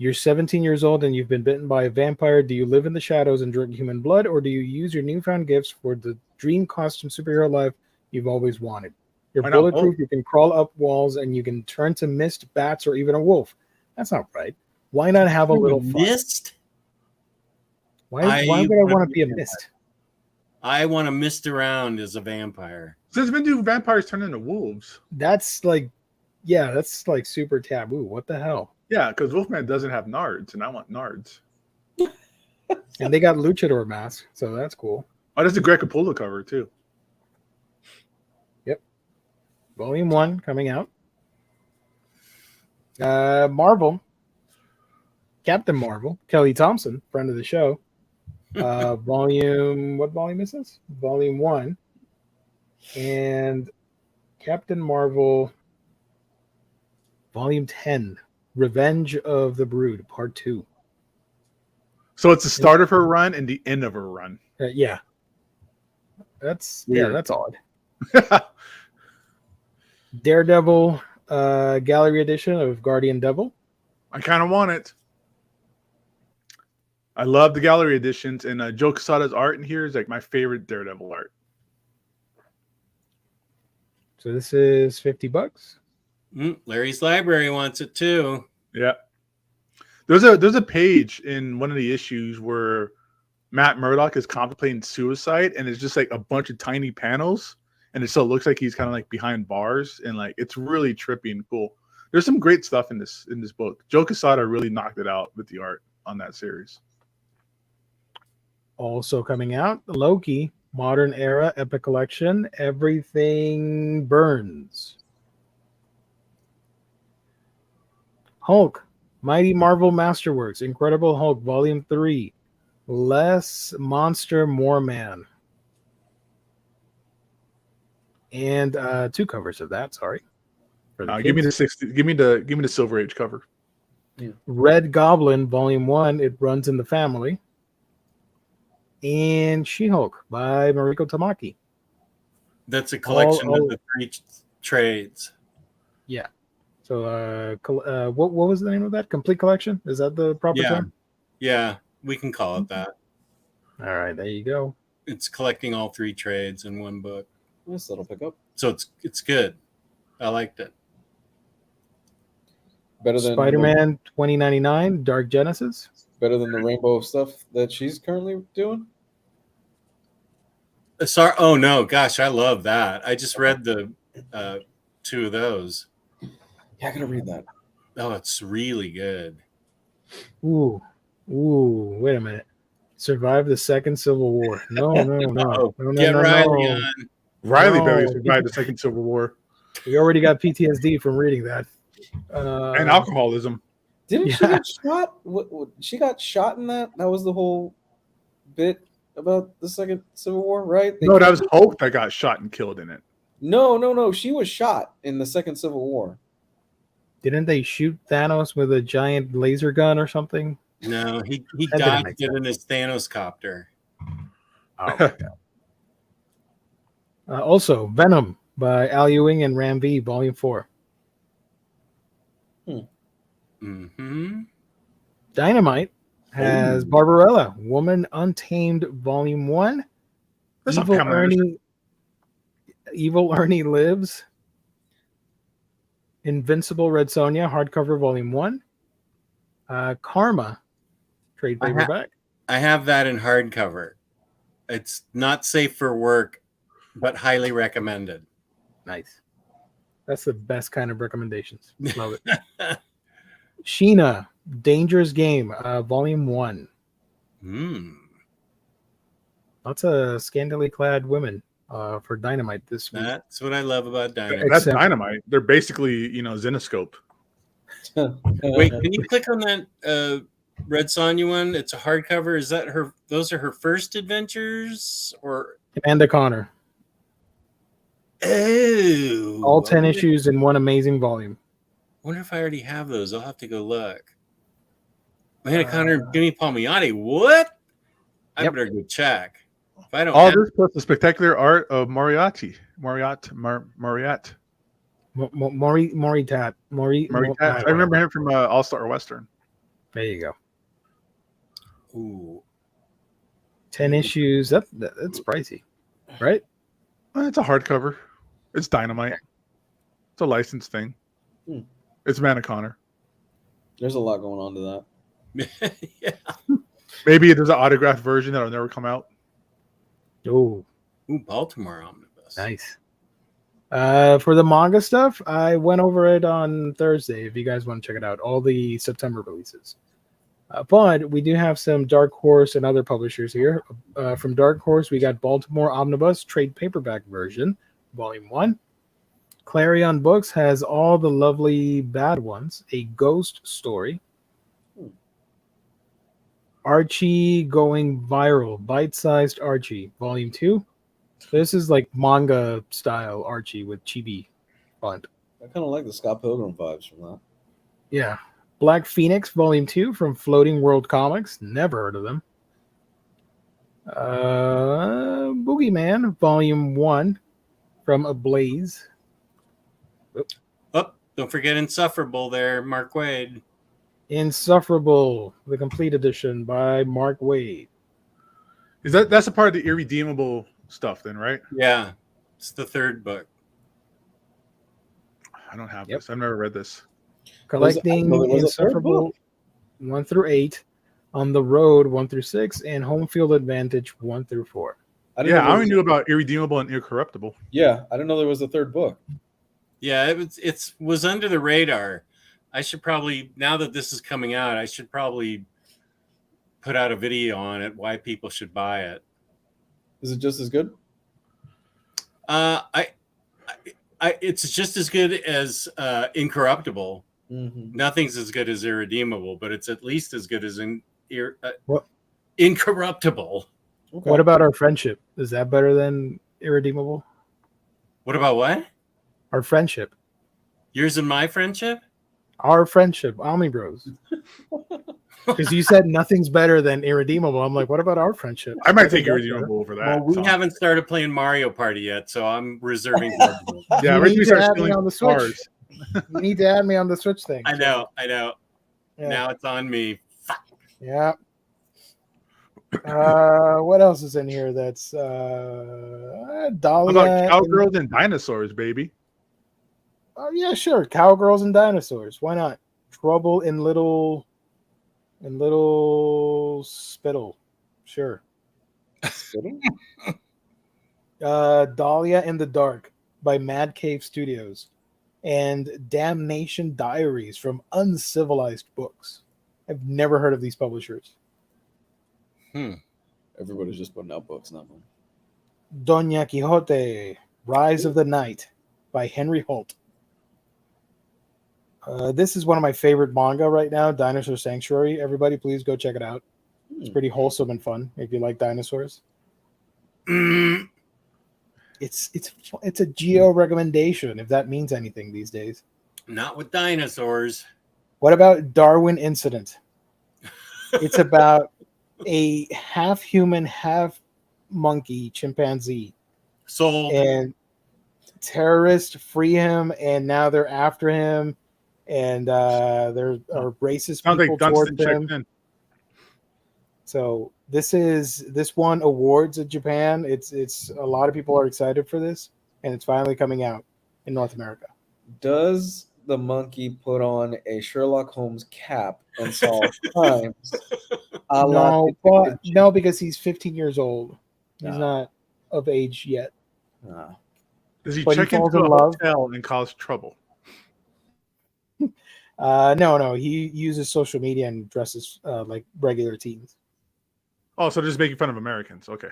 You're 17 years old and you've been bitten by a vampire. Do you live in the shadows and drink human blood, or do you use your newfound gifts for the dream costume superhero life you've always wanted? You're Why not bulletproof, both? you can crawl up walls, and you can turn to mist, bats, or even a wolf. That's not right. Why not have a little fun? Mist. Why would I want to be a mist? I want to mist around as a vampire. Since when do vampires turn into wolves? That's like, yeah, that's like super taboo. What the hell? Yeah, because Wolfman doesn't have nards, and I want nards. And they got luchador masks, so that's cool. Oh, that's the Greg Capullo cover too. Volume 1 coming out. Marvel. Captain Marvel. Kelly Thompson, friend of the show. What volume is this? Volume 1. And Captain Marvel, Volume 10. Revenge of the Brood, Part 2. So it's the start of her run and the end of her run. Yeah. That's Weird. that's odd. Daredevil gallery edition of Guardian Devil. I kind of want it. I love the gallery editions, and Joe Quesada's art in here is like my favorite Daredevil art. So this is $50. Larry's Library wants it too. Yeah. There's a page in one of the issues where Matt Murdock is contemplating suicide, and it's just like a bunch of tiny panels, and it still looks like he's kind of like behind bars, and like it's really trippy and cool. There's some great stuff in this book. Joe Quesada really knocked it out with the art on that series. Also coming out, Loki, Modern Era Epic Collection, Everything Burns. Hulk, Mighty Marvel Masterworks, Incredible Hulk, Volume 3. Less Monster, More Man. And 2 covers of that, sorry. Give me the Silver Age cover. Yeah. Red Goblin, Volume 1, It Runs in the Family. And She-Hulk by Mariko Tamaki. That's a collection All- of the 3 trades. Yeah. So what was the name of that? Complete Collection? Is that the proper term? Yeah, we can call it that. All right, there you go. It's collecting all 3 trades in one book. Nice little pickup. So it's good. I liked it. Better than Spider-Man 2099, Dark Genesis. Better than the rainbow stuff that she's currently doing. Sorry. Oh no, gosh, I love that. I just read the 2 of those. Yeah, I gotta read that. Oh, it's really good. Ooh, wait a minute. Survive the Second Civil War. No. Get Riley on. Riley No. barely survived the Second Civil War We already got PTSD from reading that. and alcoholism. Didn't she get shot? What, she got shot in that? That was the whole bit about the Second Civil War, right? No, that was Hulk that got shot and killed in it. No. She was shot in the Second Civil War. Didn't they shoot Thanos with a giant laser gun or something? No, he That didn't died make in his Thanos copter. Oh, also, Venom by Al Ewing and Ram V, Volume 4. Mm-hmm. Dynamite has Barbarella, Woman Untamed, Volume 1. That's not coming. Evil Ernie Lives. Invincible Red Sonja, hardcover, Volume 1. Karma, trade paperback. I have that in hardcover. It's not safe for work, but highly recommended. Nice. That's the best kind of recommendations. Love it. Sheena, Dangerous Game, Volume 1. Lots of scantily clad women for Dynamite this week. That's what I love about Dynamite. That's Dynamite. They're basically, Zenoscope. Wait, can you click on that Red Sonja one? It's a hardcover. Is that her? Those are her first adventures, or Amanda Connor. Oh, All 10 issues in one amazing volume. Wonder if I already have those. I'll have to go look. Amanda Connor and Jimmy Palmiotti. What? I better go check. If I don't All have- this plus the spectacular art of Moriarty. Moritat. I remember him from All-Star Western. There you go. Ooh. 10 issues. That's pricey, right? It's a hardcover. It's Dynamite. It's a licensed thing. It's Amanda Connor. There's a lot going on to that. Yeah. Maybe there's an autographed version that'll never come out. Oh, Ooh, Baltimore Omnibus. nice. For the manga stuff, I went over it on Thursday. If you guys want to check it out, all the September releases. But we do have some Dark Horse and other publishers here. From Dark Horse, we got Baltimore Omnibus trade paperback version, Volume 1. Clarion Books has All the Lovely Bad Ones, a ghost story. Archie Going Viral, bite-sized Archie, Volume 2. This is like manga style Archie with chibi font. I kind of like the Scott Pilgrim vibes from that. Yeah. Black Phoenix, Volume 2 from Floating World Comics. Never heard of them. Boogeyman, Volume 1 from Ablaze. Oh, don't forget Insufferable there, Mark Wade. Insufferable, the complete edition by Mark Wade. That's a part of the irredeemable stuff then, right? Yeah, it's the third book. I don't have Yep. this. I've never read this. Collecting Was it third Insufferable 1 through 8, On the Road 1 through 6, and Home Field Advantage 1 through 4. I I only knew about irredeemable and incorruptible. Yeah, I didn't know there was a third book. Yeah, it was under the radar. I should probably, now that this is coming out, I should probably put out a video on it, why people should buy it. Is it just as good? It's just as good as Incorruptible. Mm-hmm. Nothing's as good as Irredeemable, but it's at least as good as What? Incorruptible. Okay. What about our friendship? Is that better than Irredeemable? What about what? Our friendship. Yours and my friendship? Our friendship, Omni Bros. Because you said nothing's better than Irredeemable. I'm like, what about our friendship? I might think take that's irredeemable over that. Well, we haven't started playing Mario Party yet, so I'm reserving judgment. Yeah, You we're need gonna to start add me stealing on the Switch. cars. You need to add me on the Switch thing. I know. Yeah. Now it's on me. Yeah. What else is in here? That's How Dahlia. about cowgirls and dinosaurs, baby? Oh yeah, sure. Cowgirls and dinosaurs. Why not? Trouble in Little Spittle. Sure. Dahlia in the Dark by Mad Cave Studios, and Damnation Diaries from Uncivilized Books. I've never heard of these publishers. Everybody's just putting out books, not one. Doña Quixote, Rise of the Night by Henry Holt. This is one of my favorite manga right now, Dinosaur Sanctuary. Everybody, please go check it out. It's pretty wholesome and fun if you like dinosaurs. It's a geo recommendation if that means anything these days. Not with dinosaurs. What about Darwin Incident? It's about a half human, half monkey chimpanzee, Sold. and terrorists free him, and now they're after him, and there are racist Sounds people like towards Dunstan him. checked in. So this won awards in Japan. It's a lot of people are excited for this, and it's finally coming out in North America. Does the monkey put on a Sherlock Holmes cap and solve crimes? No, because he's 15 years old. He's not of age yet. Does he But he check falls into in a love. hotel and cause trouble? No. He uses social media and dresses like regular teens. Oh, so they're just making fun of Americans. Okay.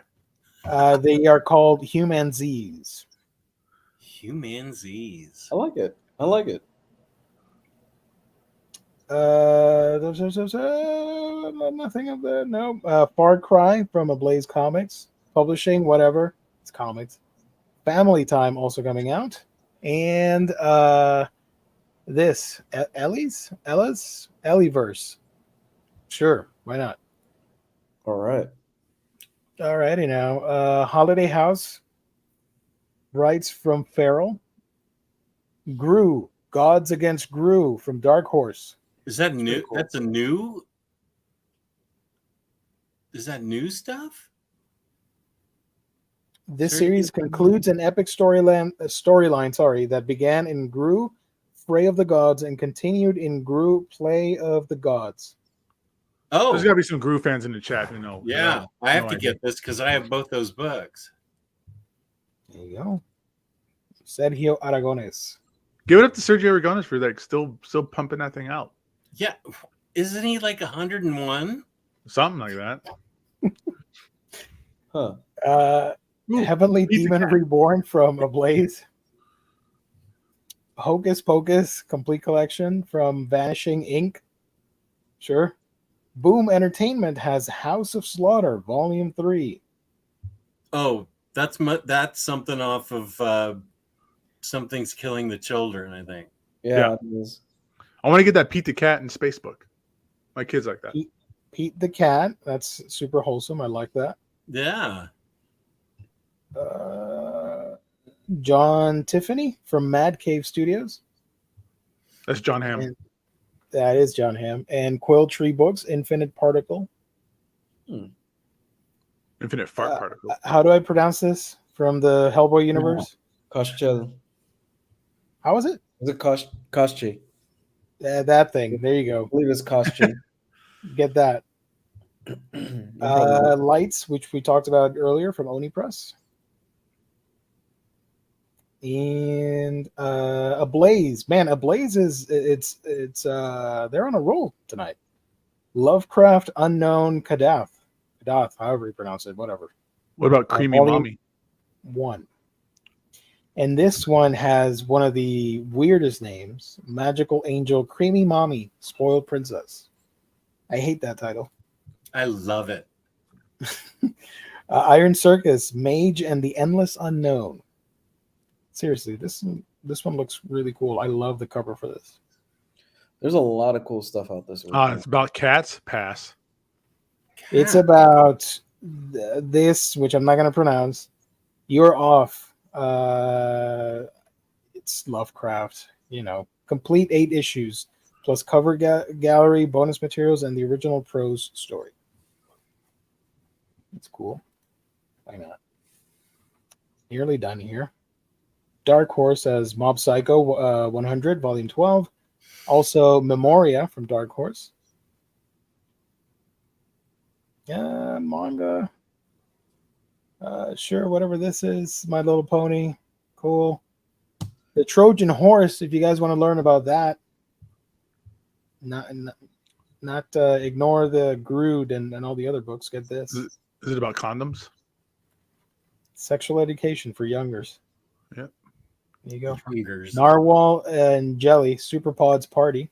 They are called Humanzees. Humanzees. I like it. I like it. Nothing of that. No. Far Cry from Ablaze Comics, publishing, whatever. It's comics. Family Time also coming out, and this Ellieverse. Sure, why not? All right. Alrighty now. Holiday House. Rights from Feral. Gru. Gods Against Gru from Dark Horse. Is that new? cool. That's a new. Is that new stuff? This Sure, series you can- concludes an epic storyline that began in Gru, Fray of the Gods, and continued in Gru, Play of the Gods. Oh, There's got to be some Groove fans in the chat who know. yeah. I have no to idea. get this because I have both those books. There you go. Sergio Aragones. Give it up to Sergio Aragones for like still pumping that thing out. Yeah. Isn't he like 101? Something like that. Huh. Ooh, Heavenly Easy Demon Cat. Reborn from Ablaze. Hocus Pocus Complete Collection from Vanishing Ink. Sure. Boom Entertainment has House of Slaughter Volume 3. Oh, that's something off of Something's Killing the Children, I think. Yeah, it is. I want to get that Pete the Cat and Space book. My kids like that. Pete the Cat. That's super wholesome. I like that. Yeah. John Tiffany from Mad Cave Studios. That's John Hamm. And that is John Hamm. And Quill Tree Books, Infinite Particle. Infinite Fart Particle. How do I pronounce this from the Hellboy universe? Koshchel. How was it? Is it Koshchi? That thing. There you I go. believe it's Koshchi. Get that. Lights, which we talked about earlier from Oni Press. And Ablaze. Man, Ablaze is they're on a roll tonight. Lovecraft Unknown Kadath. Kadath, however you pronounce it, whatever. What about Creamy Volume Mommy? 1. And this one has one of the weirdest names, Magical Angel Creamy Mommy, Spoiled Princess. I hate that title. I love it. Iron Circus, Mage and the Endless Unknown. Seriously, this one looks really cool. I love the cover for this. There's a lot of cool stuff out this week. It's about cats. Pass. It's about this, which I'm not going to pronounce. You're off. It's Lovecraft. Complete 8 issues plus cover gallery, bonus materials, and the original prose story. It's cool. Why not? Nearly done here. Dark Horse has Mob Psycho 100, Volume 12. Also, Memoria from Dark Horse. Manga. Sure, whatever this is. My Little Pony. Cool. The Trojan Horse, if you guys want to learn about that. Not ignore the Grood and all the other books. Get this. Is it about condoms? Sexual education for youngers. Yep. There you go. Youngers. Narwhal and Jelly, Super Pods Party.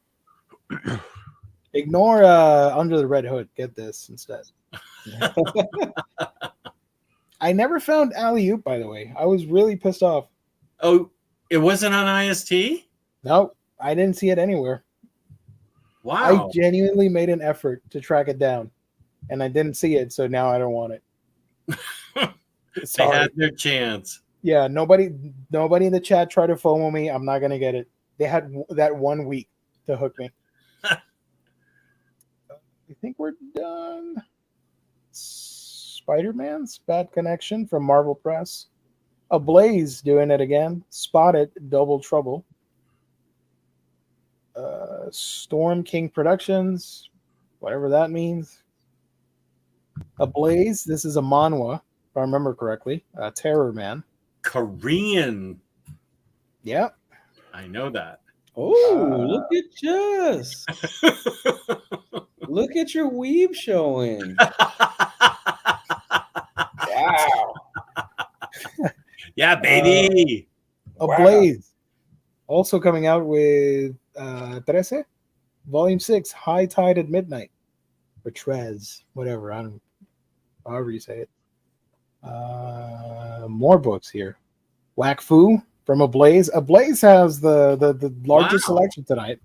Ignore Under the Red Hood. Get this instead. I never found Alley Oop, by the way. I was really pissed off. Oh, it wasn't on IST? Nope, I didn't see it anywhere. Wow. I genuinely made an effort to track it down, and I didn't see it, so now I don't want it. They Sorry. had their chance. Yeah, nobody in the chat tried to FOMO me. I'm not gonna get it. They had that 1 week to hook me. I think we're done. Spider-Man's Bad Connection from Marvel Press. Ablaze doing it again. Spotted Double Trouble. Storm King Productions, whatever that means. Ablaze. This is a manhwa, if I remember correctly. Terror Man. Korean. Yep. I know that. Oh, look at just. Look at your weave showing. Wow. Yeah, baby. Ablaze. Also coming out with 13, Volume 6, High Tide at Midnight. Or Trez, whatever. I don't however you say it. More books here. Whack Fu from Ablaze. Ablaze has the largest selection tonight.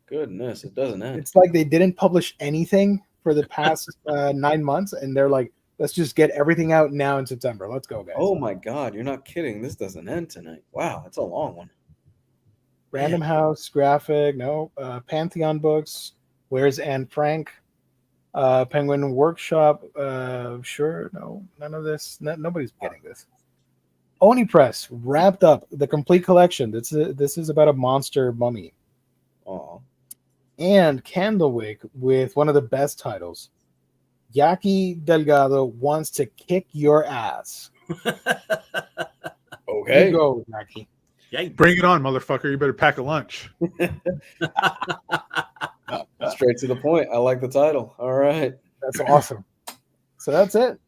Goodness, it doesn't end. It's like they didn't publish anything for the past 9 months, and they're like, let's just get everything out now in September. Let's go, guys. Oh my God, you're not kidding. This doesn't end tonight. Wow, that's a long one. Random House, Graphic, no. Pantheon Books, Where's Anne Frank? Penguin Workshop, sure, no, none of this. Nobody's getting this. Oni Press wrapped up the complete collection. This is about a monster mummy. Oh, and Candlewick with one of the best titles. Yaki Delgado wants to kick your ass. Okay. You go, Yaki. Yeah. Bring it on, motherfucker. You better pack a lunch. Straight to the point. I like the title. All right. That's awesome. So that's it.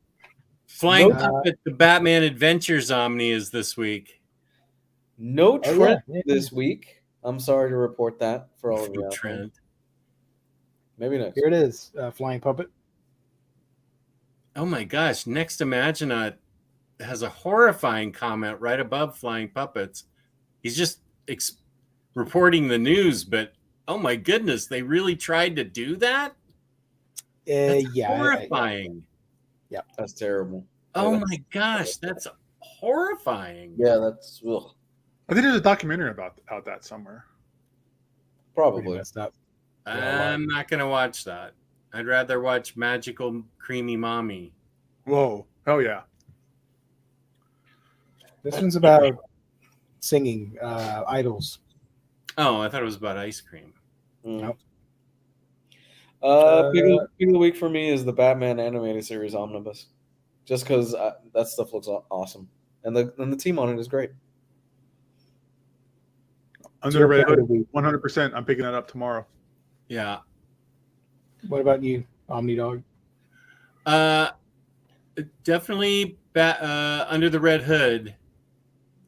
Flying Nope. Puppet, the Batman Adventures Omni is this week. No Oh, trend yeah. this week. I'm sorry to report that for all of you. No out there. trend. Maybe next. Here it is, Flying Puppet. Oh my gosh. Next Imaginaut has a horrifying comment right above Flying Puppets. He's just reporting the news, but oh my goodness, they really tried to do that? That's horrifying. That's terrible. Oh Yeah, my gosh, that's horrifying. Yeah, that's ugh, I think there's a documentary about that somewhere. Pretty probably. messed up. I'm not going to watch that. I'd rather watch Magical Creamy Mommy. Whoa. Hell yeah. This one's about singing idols. Oh, I thought it was about ice cream. Mm. Nope. Pick of the week for me is the Batman animated series Omnibus, just because that stuff looks awesome, and the team on it is great. Under the Red Pick of Hood, the week. 100%. I'm picking that up tomorrow. Yeah. What about you, Omni Dog? Definitely Under the Red Hood.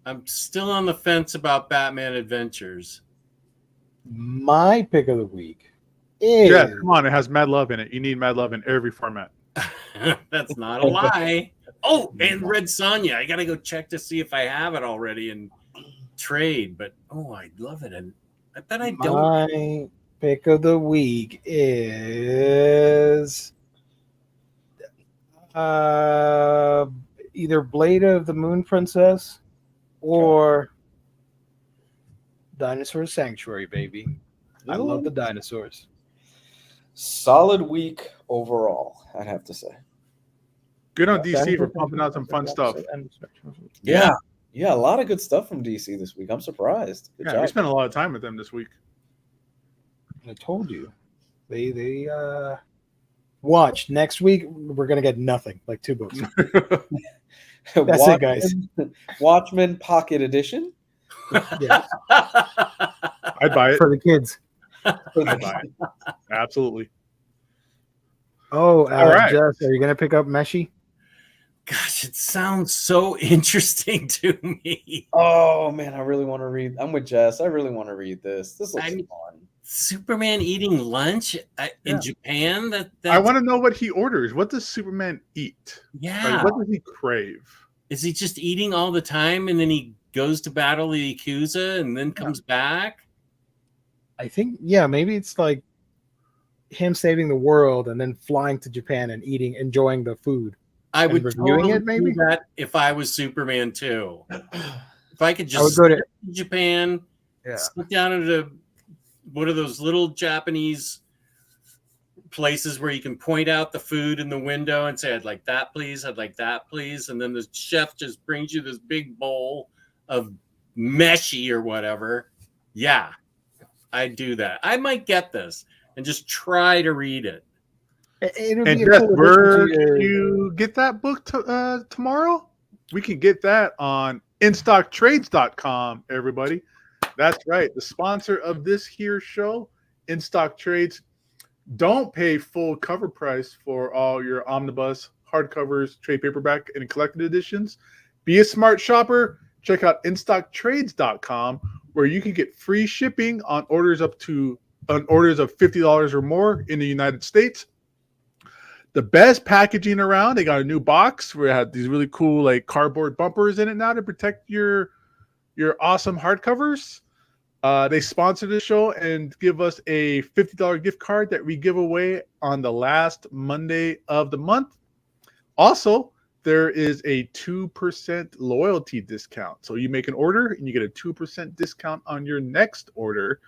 I'm still on the fence about Batman Adventures. My pick of the week is Yeah, come on. It has Mad Love in it. You need Mad Love in every format. That's not a lie. Oh, and Red Sonja. I got to go check to see if I have it already in trade. But, oh, I love it. And I bet I don't. My pick of the week is either Blade of the Moon Princess or Dinosaur Sanctuary, baby. I love the dinosaurs. Solid week overall, I'd have to say. Good on DC for pumping out some fun stuff. Yeah, a lot of good stuff from DC this week. I'm surprised. Good Yeah, job. we spent a lot of time with them this week. I told you. They watch next week. We're gonna get nothing, like 2 books. That's it, guys. Watchmen Pocket Edition. Yeah, I'd buy it. for the kids. I'd buy it. Absolutely. Oh, All right. Jess, are you gonna pick up Meshi? Gosh, it sounds so interesting to me. Oh man, I really want to read. I'm with Jess. I really want to read this. This looks fun. Superman eating lunch in Japan? That's... I want to know what he orders. What does Superman eat? Yeah. Like, what does he crave? Is he just eating all the time and then he goes to battle the Yakuza and then comes back? I think, maybe it's like him saving the world and then flying to Japan and enjoying the food. I would reviewing totally it, maybe? do that if I was Superman too. If I could I would just go to sit in Japan, sit down at one of those little Japanese places where you can point out the food in the window and say, I'd like that, please. I'd like that, please. And then the chef just brings you this big bowl of meshi or whatever. Yeah, I'd do that. I might get this and just try to read it. It'll And be a Jess, cool where addition to can your- you get that book tomorrow? We can get that on InStockTrades.com, everybody. That's right. The sponsor of this here show, In Stock Trades. Don't pay full cover price for all your omnibus, hardcovers, trade paperback, and collected editions. Be a smart shopper. Check out InStockTrades.com, where you can get free shipping on orders of $50 or more in the United States. The best packaging around. They got a new box where it had these really cool like cardboard bumpers in it now to protect your awesome hardcovers. They sponsor the show and give us a $50 gift card that we give away on the last Monday of the month. Also, there is a 2% loyalty discount. So you make an order and you get a 2% discount on your next order.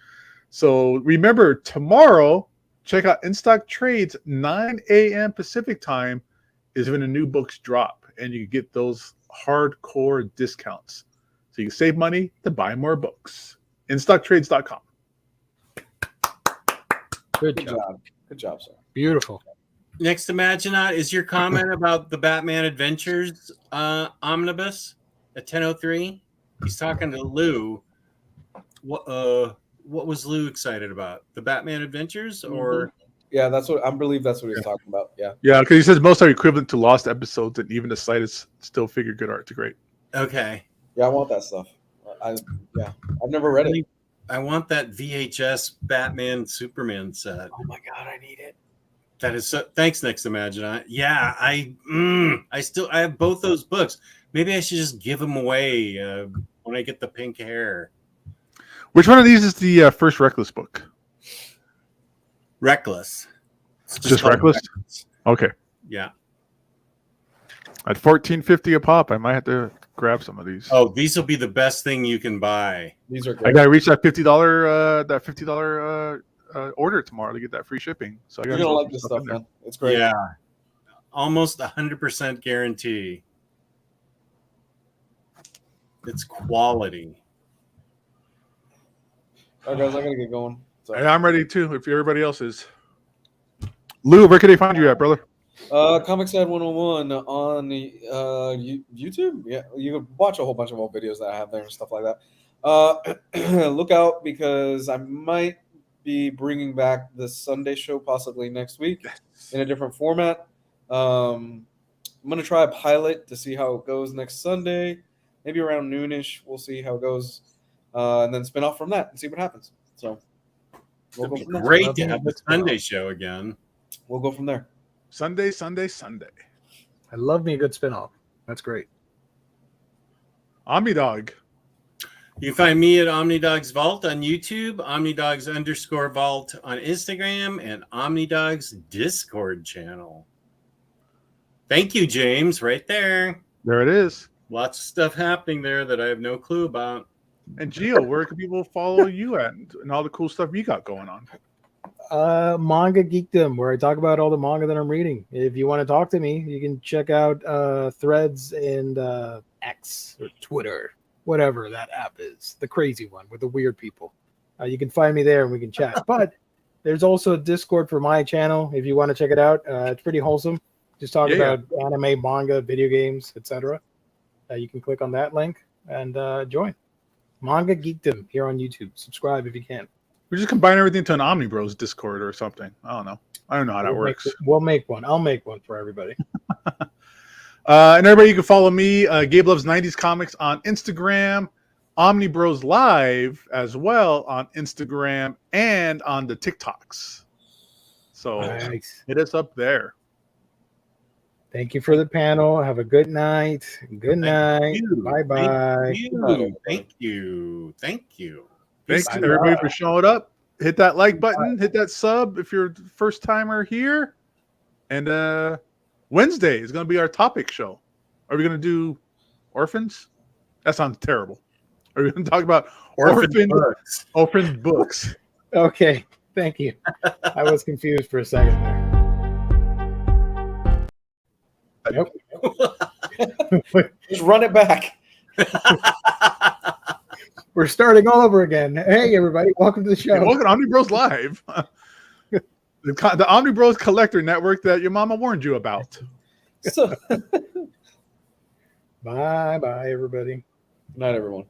So remember, tomorrow, check out In Stock Trades, 9 a.m. Pacific time is when the new books drop, and you get those hardcore discounts. So you can save money to buy more books. InStockTrades.com. Good Good job. job. Good job, sir. Beautiful. Next to Maginot is your comment about the Batman Adventures omnibus at 10:03. He's talking to Lou. What was Lou excited about? The Batman Adventures or Yeah, I believe that's what he's talking about. Yeah. Yeah, because he says most are equivalent to lost episodes, and even the slightest still figure good art to great. okay. Yeah, I want that stuff. I've never read it. I want that VHS Batman Superman set. Oh my god, I need it. That is so. Thanks, Next Imagine. Yeah, I have both those books. Maybe I should just give them away when I get the pink hair. Which one of these is the first Reckless book? Reckless. It's Just called Reckless? Okay. Yeah. At $14.50 a pop, I might have to grab some of these. Oh, these will be the best thing you can buy. These are I great. gotta reach that $50 order tomorrow to get that free shipping. So I You're gotta gonna throw like some this stuff stuff, in there. man. It's great. Yeah. Almost 100% guarantee. It's quality. All right, guys, I gotta get going. So, And I'm ready too, if everybody else is. Lou, where can they find you at, brother? Comic Side 101 on the YouTube. Yeah, you can watch a whole bunch of old videos that I have there and stuff like that. Look out because I might be bringing back the Sunday show possibly next week in a different format. I'm gonna try a pilot to see how it goes next Sunday, maybe around noonish. We'll see how it goes, and then spin off from that and see what happens. So we'll It'd go be from there. great to have the Sunday show again. We'll go from there. Sunday. I love me a good spinoff. That's great. Omnidog. You can find me at Omnidogs Vault on YouTube, Omnidogs_Vault on Instagram, and Omnidogs Discord channel. Thank you, James. Right there. There it is. Lots of stuff happening there that I have no clue about. And Gio, where can people follow you at and all the cool stuff you got going on? Manga Geekdom, where I talk about all the manga that I'm reading. If you want to talk to me, you can check out Threads and X or Twitter, whatever that app is, the crazy one with the weird people. You can find me there and we can chat. But there's also a Discord for my channel if you want to check it out. It's pretty wholesome. Just talk about anime, manga, video games, etc. You can click on that link and join. Manga Geekdom here on YouTube. Subscribe if you can. We just combine everything to an Omnibros Discord or something. I don't know. I don't know how that works. We'll make one. I'll make one for everybody. And everybody, you can follow me, Gabe Loves 90s Comics on Instagram, Omnibros Live as well on Instagram and on the TikToks. So Nice. hit us up there. Thank you for the panel. Have a good night. Good night. Bye-bye. Thank you. Thanks everybody for showing up. Hit that like button. Hit that sub if you're a first timer here. And Wednesday is going to be our topic show. Are we going to do orphans? That sounds terrible. Are we going to talk about orphan books? Okay. Thank you. I was confused for a second there. Nope. Just run it back. We're starting all over again. Hey, everybody. Welcome to the show. Yeah, welcome to Omnibros Live. The Omnibros Collector Network that your mama warned you about. So, Bye-bye, everybody. good night, everyone.